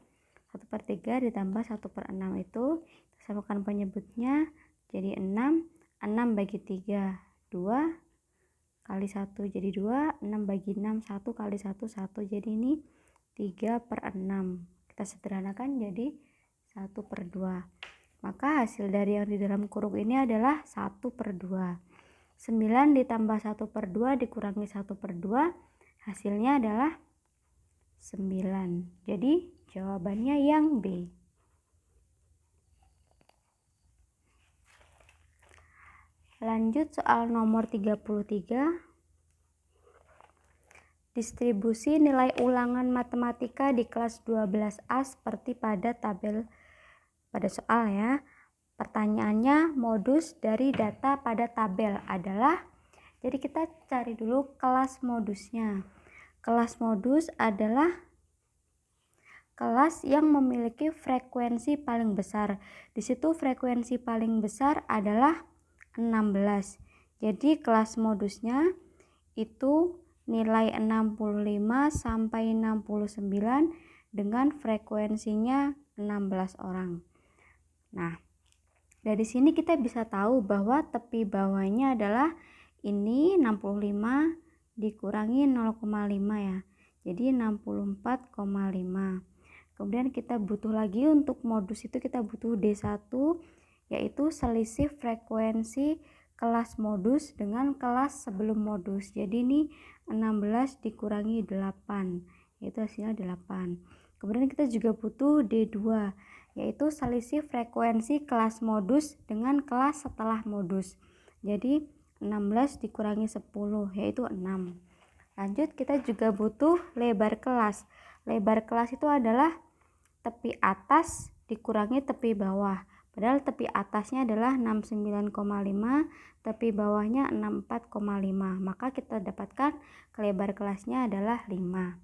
1/3 ditambah 1/6 itu, kita samakan penyebutnya jadi 6. 6 bagi 3, 2 kali 1 jadi 2, 6 bagi 6, 1 kali 1, 1, jadi ini 3/6. Kita sederhanakan jadi 1/2. Maka hasil dari yang di dalam kurung ini adalah 1/2. 9 ditambah 1/2 dikurangi 1/2, hasilnya adalah 9. Jadi jawabannya yang B. Lanjut soal nomor 33. Distribusi nilai ulangan matematika di kelas 12A seperti pada tabel pada soal ya. Pertanyaannya, modus dari data pada tabel adalah, jadi kita cari dulu kelas modusnya. Kelas modus adalah kelas yang memiliki frekuensi paling besar. Di situ frekuensi paling besar adalah 16. Jadi kelas modusnya itu nilai 65 sampai 69 dengan frekuensinya 16 orang. Nah, dari sini kita bisa tahu bahwa tepi bawahnya adalah ini 65 dikurangi 0,5 ya. Jadi 64,5. Kemudian kita butuh lagi untuk modus itu, kita butuh D1, yaitu selisih frekuensi kelas modus dengan kelas sebelum modus. Jadi ini 16 dikurangi 8, yaitu hasilnya 8. Kemudian kita juga butuh D2, yaitu selisih frekuensi kelas modus dengan kelas setelah modus. Jadi 16 dikurangi 10, yaitu 6. Lanjut, kita juga butuh lebar kelas. Lebar kelas itu adalah tepi atas dikurangi tepi bawah. Padahal tepi atasnya adalah 69,5, tepi bawahnya 64,5. Maka kita dapatkan lebar kelasnya adalah 5.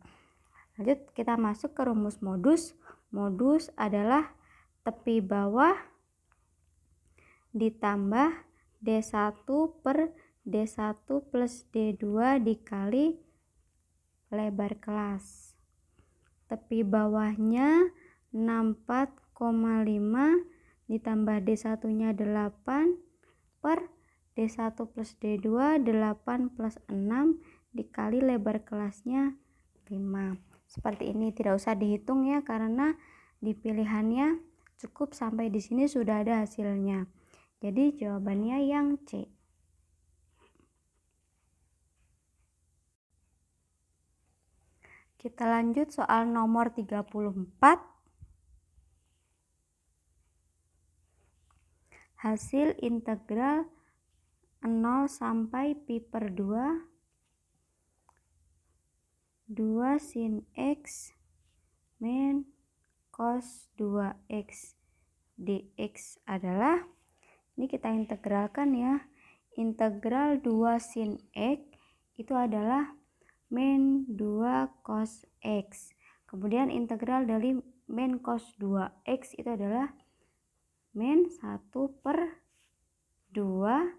Lanjut, kita masuk ke rumus modus. Modus adalah tepi bawah ditambah D1 per D1 plus D2 dikali lebar kelas. Tepi bawahnya 64,5 ditambah D1 nya 8 per D1 plus D2 8 plus 6 dikali lebar kelasnya 5. Seperti ini, tidak usah dihitung ya, karena di pilihannya cukup sampai di sini sudah ada hasilnya. Jadi jawabannya yang C. Kita lanjut soal nomor 34. Hasil integral 0 sampai pi per 2 sin X min cos 2X dx adalah, ini kita integralkan ya, integral 2 sin X itu adalah min 2 cos X. Kemudian integral dari min cos 2X itu adalah min 1 per 2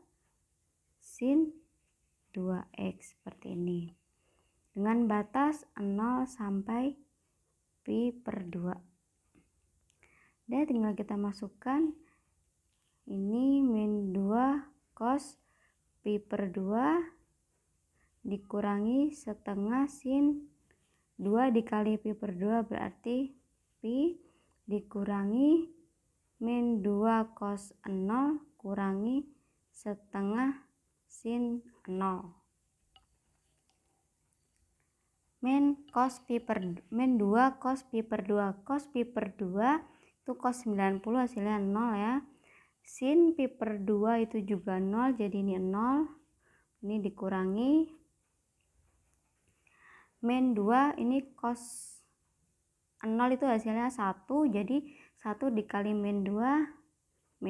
sin 2X, seperti ini. Dengan batas 0 sampai pi per 2. Dan tinggal kita masukkan ini min 2 cos pi per 2 dikurangi setengah sin 2 dikali pi per 2 berarti pi dikurangi min 2 cos 0 kurangi setengah sin 0. Min 2 cos pi per 2. Cos pi per 2 itu cos 90 hasilnya 0 ya. sin pi per 2 itu juga 0, jadi ini 0. Ini dikurangi min 2, ini cos 0 itu hasilnya 1, jadi 1 dikali min 2,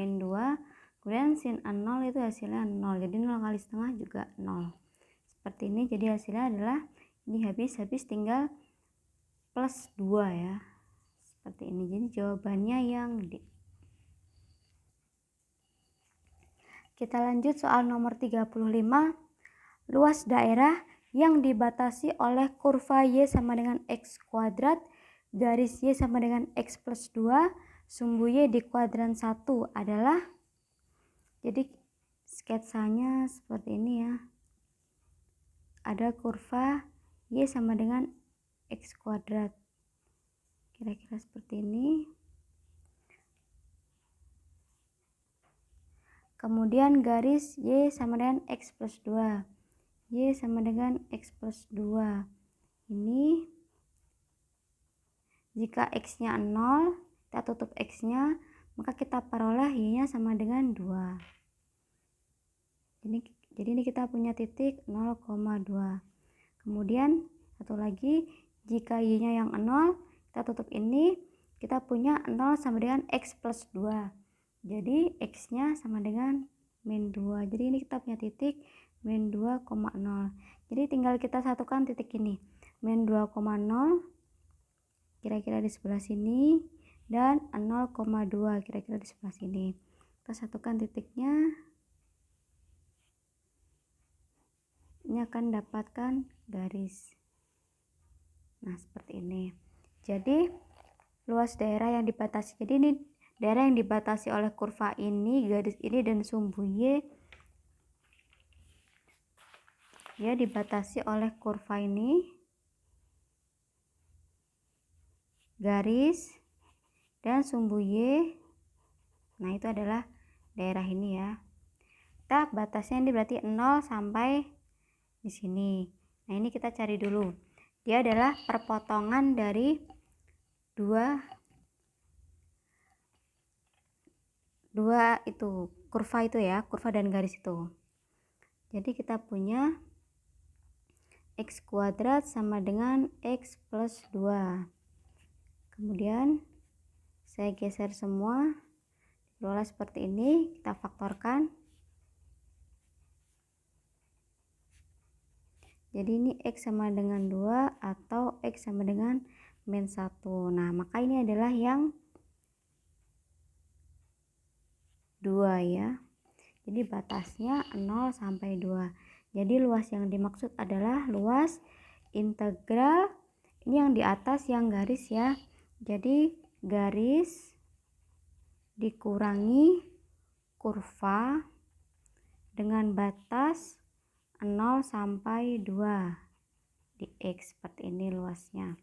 kemudian sin 0 itu hasilnya 0, jadi 0 kali setengah juga 0. Seperti ini, jadi hasilnya adalah ini habis tinggal plus 2 ya. Seperti ini, jadi jawabannya yang D. Kita lanjut soal nomor 35. Luas daerah yang dibatasi oleh kurva Y sama dengan X kuadrat, garis Y sama dengan X plus 2, sumbu Y di kuadran 1 adalah, jadi sketsanya seperti ini ya. Ada kurva Y sama dengan X kuadrat. Kira-kira seperti ini. Kemudian garis Y sama dengan X plus 2. Y sama dengan X plus 2. Ini jika X-nya 0, kita tutup X-nya, maka kita peroleh Y-nya sama dengan 2. Jadi ini kita punya titik 0,2. Kemudian satu lagi, jika Y-nya yang 0, kita tutup ini, kita punya 0 sama dengan X plus 2. Jadi X-nya sama dengan min 2. Jadi ini kita punya titik min 2,0. Jadi tinggal kita satukan titik ini. Min 2,0 kira-kira di sebelah sini, dan 0,2 kira-kira di sebelah sini. Kita satukan titiknya. Ini akan dapatkan garis. Nah, seperti ini. Jadi luas daerah yang dibatasi. Jadi ini daerah yang dibatasi oleh kurva ini, garis ini, dan sumbu Y. Ya, dibatasi oleh kurva ini, garis, dan sumbu Y. Nah, itu adalah daerah ini ya. Kita batasnya ini berarti 0 sampai di sini. Nah, ini kita cari dulu. Dia adalah perpotongan dari dua itu, kurva itu ya, kurva dan garis itu. Jadi kita punya X kuadrat sama dengan X plus 2. Kemudian saya geser semua, diolah seperti ini, kita faktorkan. Jadi ini X sama dengan 2 atau X sama dengan min 1. Nah, maka ini adalah yang 2 ya. Jadi batasnya 0 sampai 2. Jadi luas yang dimaksud adalah luas integral, ini yang di atas yang garis ya. Jadi garis dikurangi kurva dengan batas 0 sampai 2 di X, seperti ini luasnya.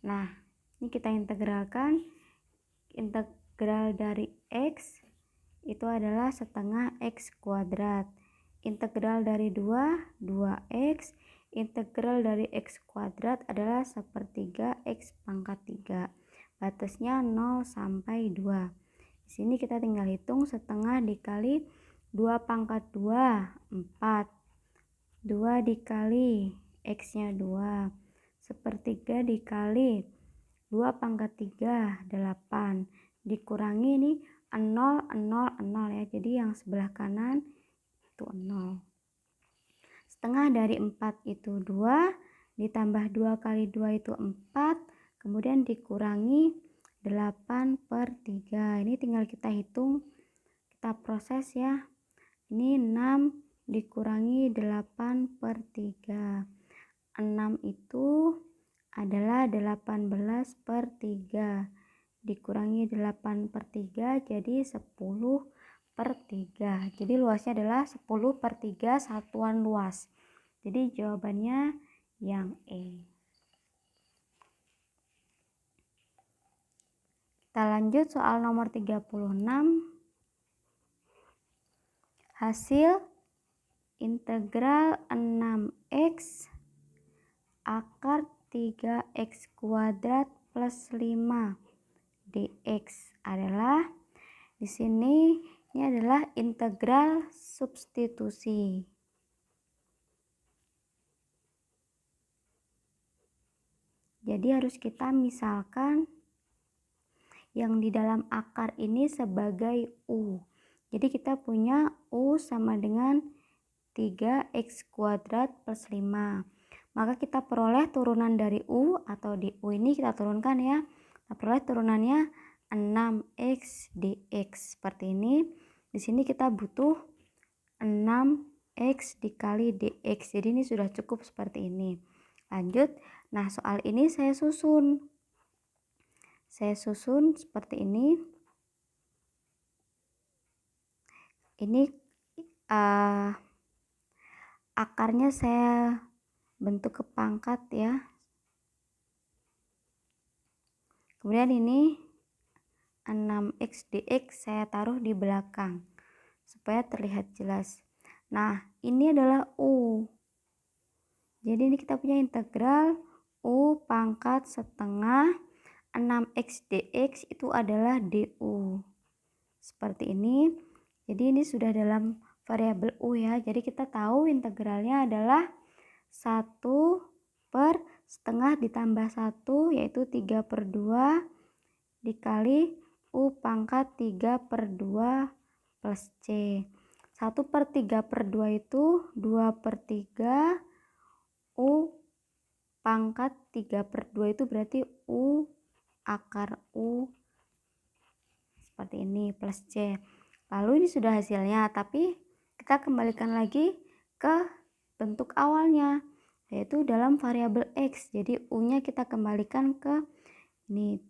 Nah, ini kita integralkan. Integral dari X itu adalah setengah X kuadrat. Integral dari 2, 2X. Integral dari X kuadrat adalah sepertiga X pangkat 3. Batasnya 0 sampai 2. Di sini kita tinggal hitung, setengah dikali 2 pangkat 2, 4. 2 dikali X-nya 2. Sepertiga dikali 2 pangkat 3, 8. Dikurangi ini 0, 0, 0 ya. Jadi yang sebelah kanan itu 0. Setengah dari 4 itu 2, ditambah 2 kali 2 itu 4, kemudian dikurangi 8 per 3. Ini tinggal kita hitung, kita proses ya. Ini 6 dikurangi 8 per 3. 6 itu adalah 18 per 3. Dikurangi 8 per 3 jadi 10 per 3. Jadi luasnya adalah 10 per 3 satuan luas. Jadi jawabannya yang E. Kita lanjut soal nomor 36. Hasil integral 6X akar 3X kuadrat plus 5 dx adalah, di sini Ini adalah integral substitusi. Jadi harus kita misalkan yang di dalam akar ini sebagai U. Jadi kita punya U sama dengan 3x kuadrat plus 5. Maka kita peroleh turunan dari U, atau di U ini kita turunkan ya. Kita peroleh turunannya 6x dx seperti ini. Di sini kita butuh 6x dikali dx. Jadi ini sudah cukup seperti ini. Lanjut. Nah, soal ini saya susun. Saya susun seperti ini. Ini akarnya saya bentuk ke pangkat ya. Kemudian ini 6x dx saya taruh di belakang supaya terlihat jelas. Nah, ini adalah U. Jadi ini kita punya integral U pangkat setengah 6x dx itu /du. Seperti ini. Jadi ini sudah dalam variabel U ya. Jadi kita tahu integralnya adalah 1/setengah ditambah 1, yaitu 3/2 dikali U pangkat 3/2 plus C. 1/3/2 itu 2/3, U pangkat 3/2 itu berarti U akar U seperti ini plus C. Lalu ini sudah hasilnya, tapi kita kembalikan lagi ke bentuk awalnya, yaitu dalam variabel X. Jadi U-nya kita kembalikan ke ini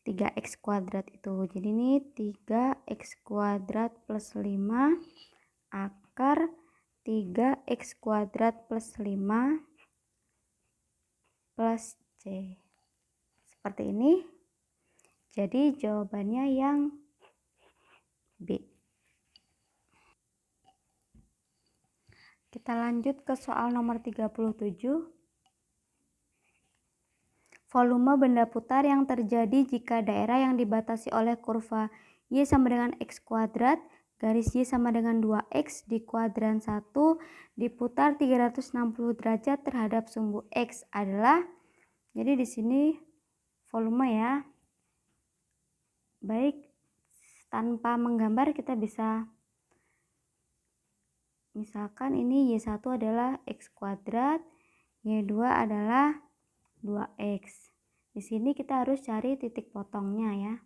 3x kuadrat itu. Jadi ini 3x kuadrat plus 5 akar 3x kuadrat plus 5 plus C. Seperti ini. Jadi jawabannya yang B. Kita lanjut ke soal nomor 37. Volume benda putar yang terjadi jika daerah yang dibatasi oleh kurva Y sama dengan X kuadrat, garis Y sama dengan 2X di kuadran 1 diputar 360 derajat terhadap sumbu X adalah, jadi di sini volume ya. Baik, tanpa menggambar kita bisa misalkan ini Y1 adalah X kuadrat, Y2 adalah 2X. Di sini kita harus cari titik potongnya ya.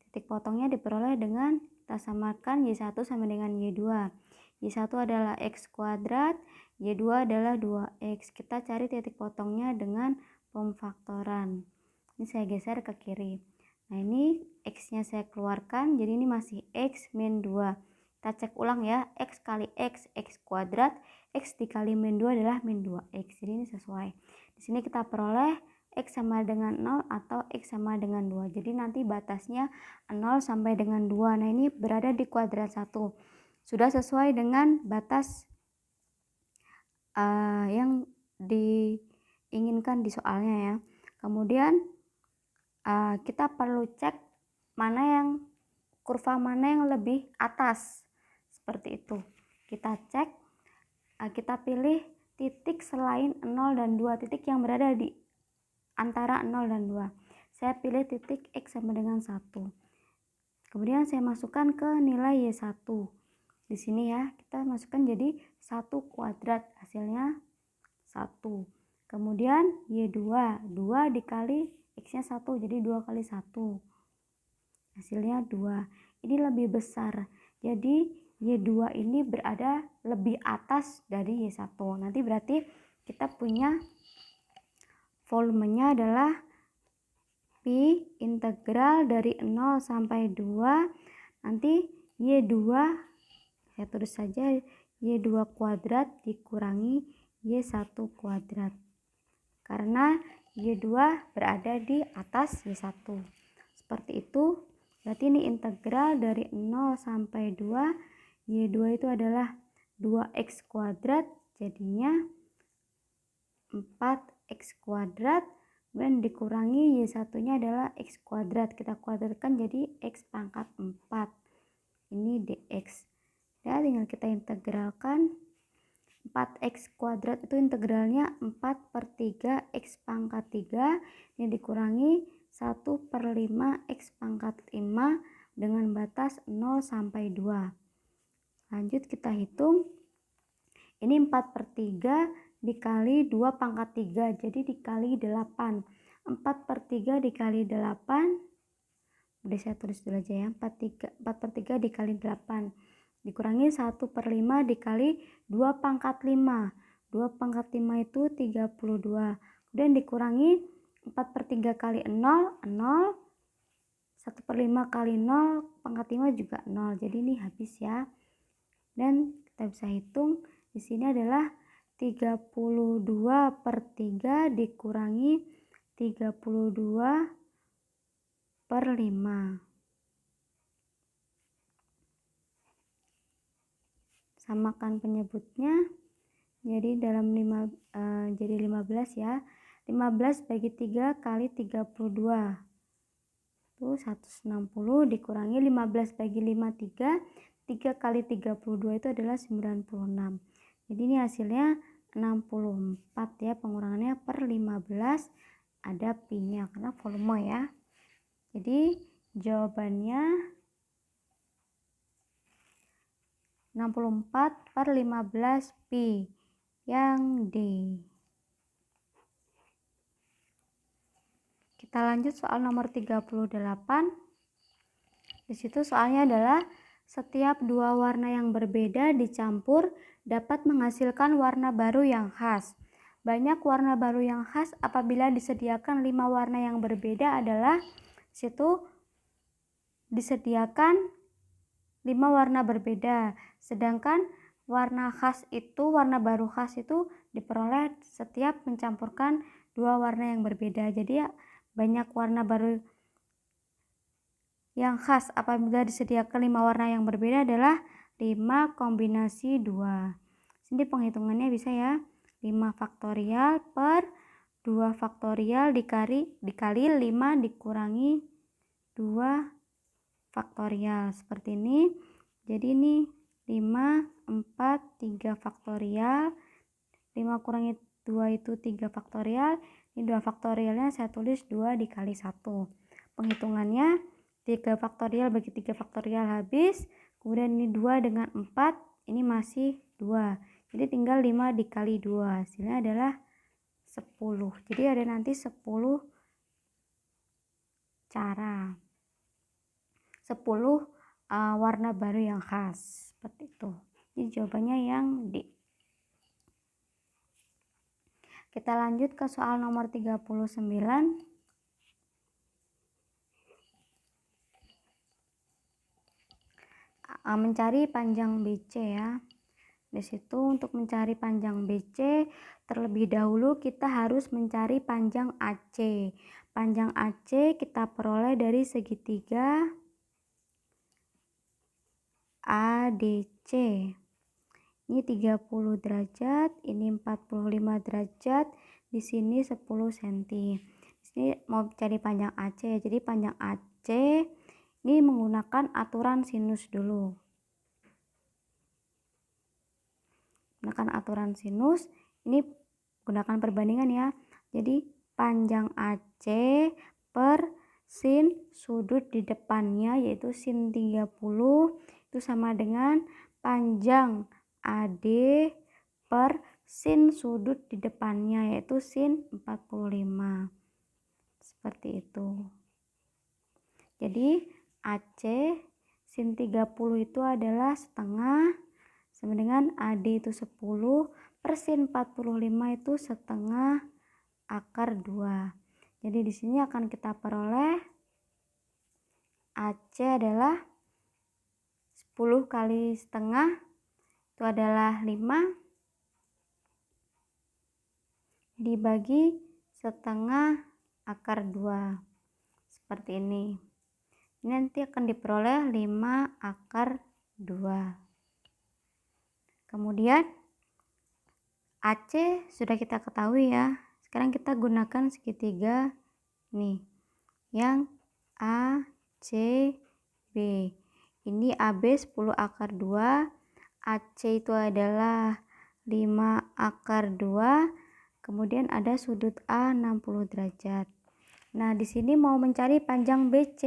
Titik potongnya diperoleh dengan kita samakan Y1 sama dengan Y2. Y1 adalah X kuadrat, Y2 adalah 2X. Kita cari titik potongnya dengan pemfaktoran. Ini saya geser ke kiri. Nah, ini X-nya saya keluarkan, jadi ini masih X min 2. Kita cek ulang ya, X kali X, X kuadrat, X dikali min 2 adalah min 2X. Jadi ini sesuai. Di sini kita peroleh X sama dengan 0 atau X sama dengan 2. Jadi nanti batasnya 0 sampai dengan 2. Nah, ini berada di kuadrat 1. Sudah sesuai dengan batas yang diinginkan di soalnya ya. Kemudian kita perlu cek kurva mana yang lebih atas. Seperti itu. Kita cek, kita pilih titik selain 0 dan 2, titik yang berada di antara 0 dan 2. Saya pilih titik X sama dengan 1. Kemudian saya masukkan ke nilai Y1. Di sini ya, kita masukkan jadi 1 kuadrat, hasilnya 1. Kemudian Y2, 2 dikali X-nya 1, jadi 2 kali 1. Hasilnya 2. Ini lebih besar. Jadi Y2 ini berada lebih atas dari Y1. Nanti berarti kita punya volumenya adalah Pi integral dari 0 sampai 2. Nanti Y2 saya tulis saja Y2 kuadrat dikurangi Y1 kuadrat. Karena Y2 berada di atas Y1. Seperti itu. Berarti ini integral dari 0 sampai 2. Y2 itu adalah 2X kuadrat. Jadinya 4X kuadrat kemudian dikurangi Y1 nya adalah X kuadrat, kita kuadratkan jadi X pangkat 4, ini dx, dan tinggal kita integralkan. 4x kuadrat itu integralnya 4/3 X pangkat 3, ini dikurangi 1/5 X pangkat 5 dengan batas 0 sampai 2. Lanjut kita hitung, ini 4/3 dikali 2 pangkat 3, jadi dikali 8. 4/3 dikali 8, udah saya tulis dulu aja ya, 4/3 dikali 8 dikurangi 1/5 dikali 2 pangkat 5. 2 pangkat 5 itu 32. Kemudian dikurangi 4/3 kali 0, 0. 1/5 kali 0 pangkat 5 juga 0. Jadi ini habis ya. Dan kita bisa hitung di sini adalah 32/3 dikurangi 32/5. Samakan penyebutnya, jadi dalam 15 ya. 15 bagi 3 kali 32 itu 160 dikurangi 15 bagi 5 3 kali 32 itu adalah 96. Jadi ini hasilnya 64 ya, pengurangannya per 15 ada pi-nya karena volume ya. Jadi jawabannya 64/15 pi, yang D. Kita lanjut soal nomor 38. Di situ soalnya adalah setiap dua warna yang berbeda dicampur dapat menghasilkan warna baru yang khas. Banyak warna baru yang khas apabila disediakan 5 warna yang berbeda adalah situ disediakan 5 warna berbeda, sedangkan warna baru khas itu diperoleh setiap mencampurkan 2 warna yang berbeda. Jadi ya, banyak warna baru yang khas apabila disediakan 5 warna yang berbeda adalah 5 kombinasi 2. Sini penghitungannya bisa ya, 5 faktorial per 2 faktorial dikali 5 dikurangi 2 faktorial seperti ini. Jadi ini 5, 4, 3 faktorial, 5 kurangi 2 itu 3 faktorial, ini 2 faktorialnya saya tulis 2 dikali 1. Penghitungannya 3 faktorial bagi 3 faktorial habis, kemudian ini 2 dengan 4, ini masih 2, jadi tinggal 5 dikali 2, hasilnya adalah 10. Jadi ada nanti 10 cara, 10 warna baru yang khas seperti itu. Jadi jawabannya yang D. Kita lanjut ke soal nomor 39. Mencari panjang BC ya. Di situ untuk mencari panjang BC terlebih dahulu kita harus mencari panjang AC. Panjang AC kita peroleh dari segitiga ADC. Ini 30 derajat, ini 45 derajat, di sini 10 cm. Di sini mau cari panjang AC ya. Jadi panjang AC ini menggunakan aturan sinus dulu. Gunakan aturan sinus, ini gunakan perbandingan ya. Jadi panjang AC per sin sudut di depannya yaitu sin 30 itu sama dengan panjang AD per sin sudut di depannya yaitu sin 45. Seperti itu. Jadi AC sin 30 itu adalah setengah sama dengan AD itu 10 per sin 45 itu setengah akar 2. Jadi di sini akan kita peroleh AC adalah 10 kali setengah itu adalah 5 dibagi setengah akar 2. Seperti ini. Ini nanti akan diperoleh 5 akar 2. Kemudian AC sudah kita ketahui ya. Sekarang kita gunakan segitiga nih, yang A, C, B. Ini AB 10 akar 2, AC itu adalah 5 akar 2, kemudian ada sudut A 60 derajat. Nah, di sini mau mencari panjang BC.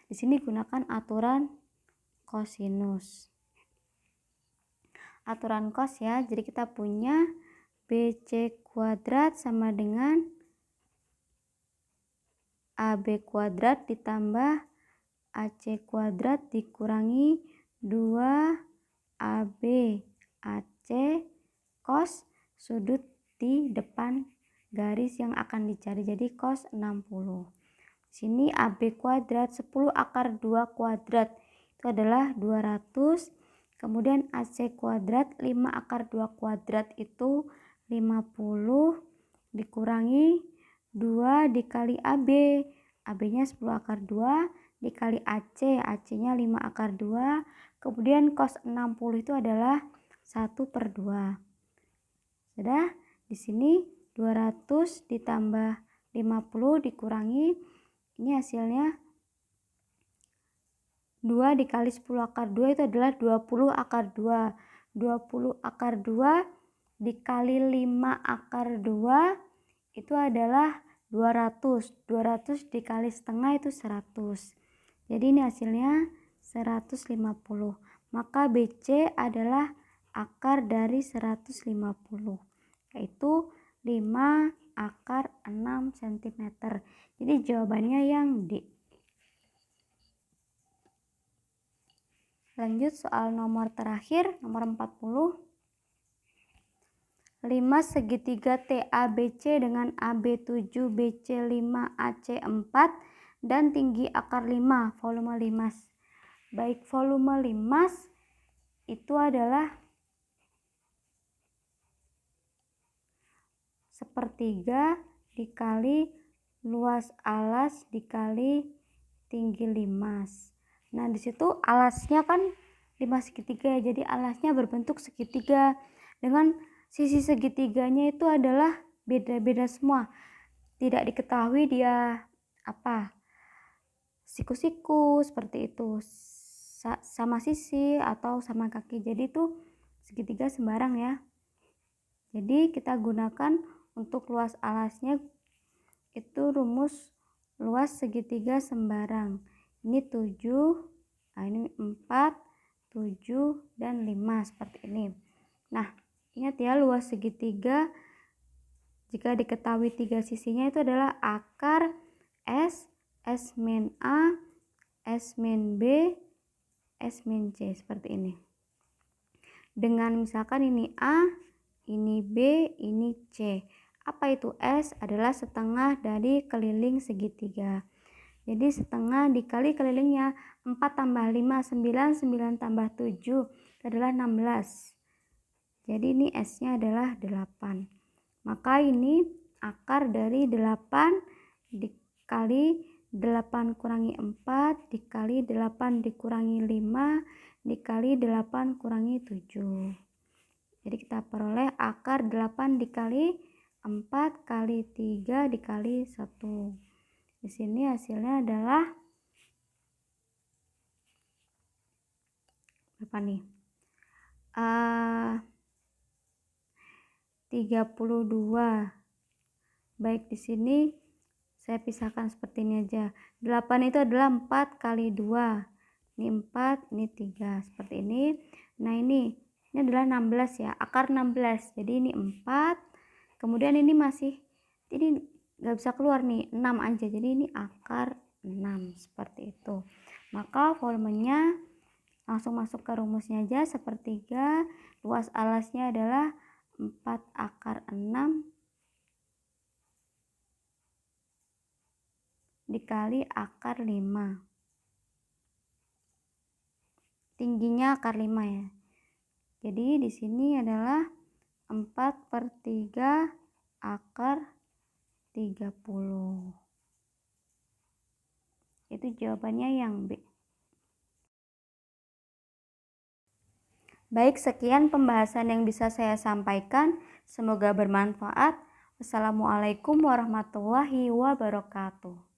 Di sini gunakan aturan kosinus. Aturan cos ya. Jadi kita punya BC kuadrat sama dengan AB kuadrat ditambah AC kuadrat dikurangi 2AB AC cos sudut di depan garis yang akan dicari, jadi cos 60. Sini AB kuadrat 10 akar 2 kuadrat itu adalah 200. Kemudian AC kuadrat 5 akar 2 kuadrat itu 50 dikurangi 2 dikali AB. AB-nya 10 akar 2 dikali AC. AC-nya 5 akar 2. Kemudian cos 60 itu adalah 1/2. Sudah? Di sini 200 ditambah 50 dikurangi, ini hasilnya 2 dikali 10 akar 2 itu adalah 20 akar 2. 20 akar 2 dikali 5 akar 2 itu adalah 200. 200 dikali setengah itu 100. Jadi ini hasilnya 150. Maka BC adalah akar dari 150, yaitu 5 akar 6 cm. Jadi jawabannya yang D. Lanjut soal nomor terakhir, nomor 40. 5 segitiga TABC dengan AB7, BC5, AC4 dan tinggi akar 5, volume limas. Baik, volume limas itu adalah sepertiga dikali luas alas dikali tinggi limas. Nah, di situ alasnya kan 5 segitiga ya, jadi alasnya berbentuk segitiga dengan sisi segitiganya itu adalah beda-beda semua. Tidak diketahui dia apa, siku-siku seperti itu, sama sisi atau sama kaki. Jadi itu segitiga sembarang ya. Jadi kita gunakan untuk luas alasnya itu rumus luas segitiga sembarang. Ini 7, nah ini 4, 7, dan 5 seperti ini. Nah, ingat ya, luas segitiga jika diketahui 3 sisinya itu adalah akar S, S min A, S min B, S min C seperti ini. Dengan misalkan ini A, ini B, ini C. Apa itu S? Adalah setengah dari keliling segitiga. Jadi setengah dikali kelilingnya 4 tambah 5, 9, 9 tambah 7 itu adalah 16. Jadi ini S-nya adalah 8. Maka ini akar dari 8 dikali 8 kurangi 4 dikali 8 dikurangi 5 dikali 8 kurangi 7. Jadi kita peroleh akar 8 dikali 4 kali 3 dikali 1. Di sini hasilnya adalah berapa nih? 32. Baik, di sini saya pisahkan seperti ini aja. 8 itu adalah 4 kali 2. Ini 4, ini 3 seperti ini. Nah, ini adalah 16 ya, akar 16. Jadi ini 4. Kemudian ini masih, ini nggak bisa keluar nih, 6 aja. Jadi ini akar 6 seperti itu. Maka volumenya langsung masuk ke rumusnya aja, sepertiga luas alasnya adalah 4 akar 6 dikali akar 5. Tingginya akar 5 ya. Jadi di sini adalah 4/3 akar 30. Itu jawabannya yang B. Baik, sekian pembahasan yang bisa saya sampaikan. Semoga bermanfaat. Assalamualaikum warahmatullahi wabarakatuh.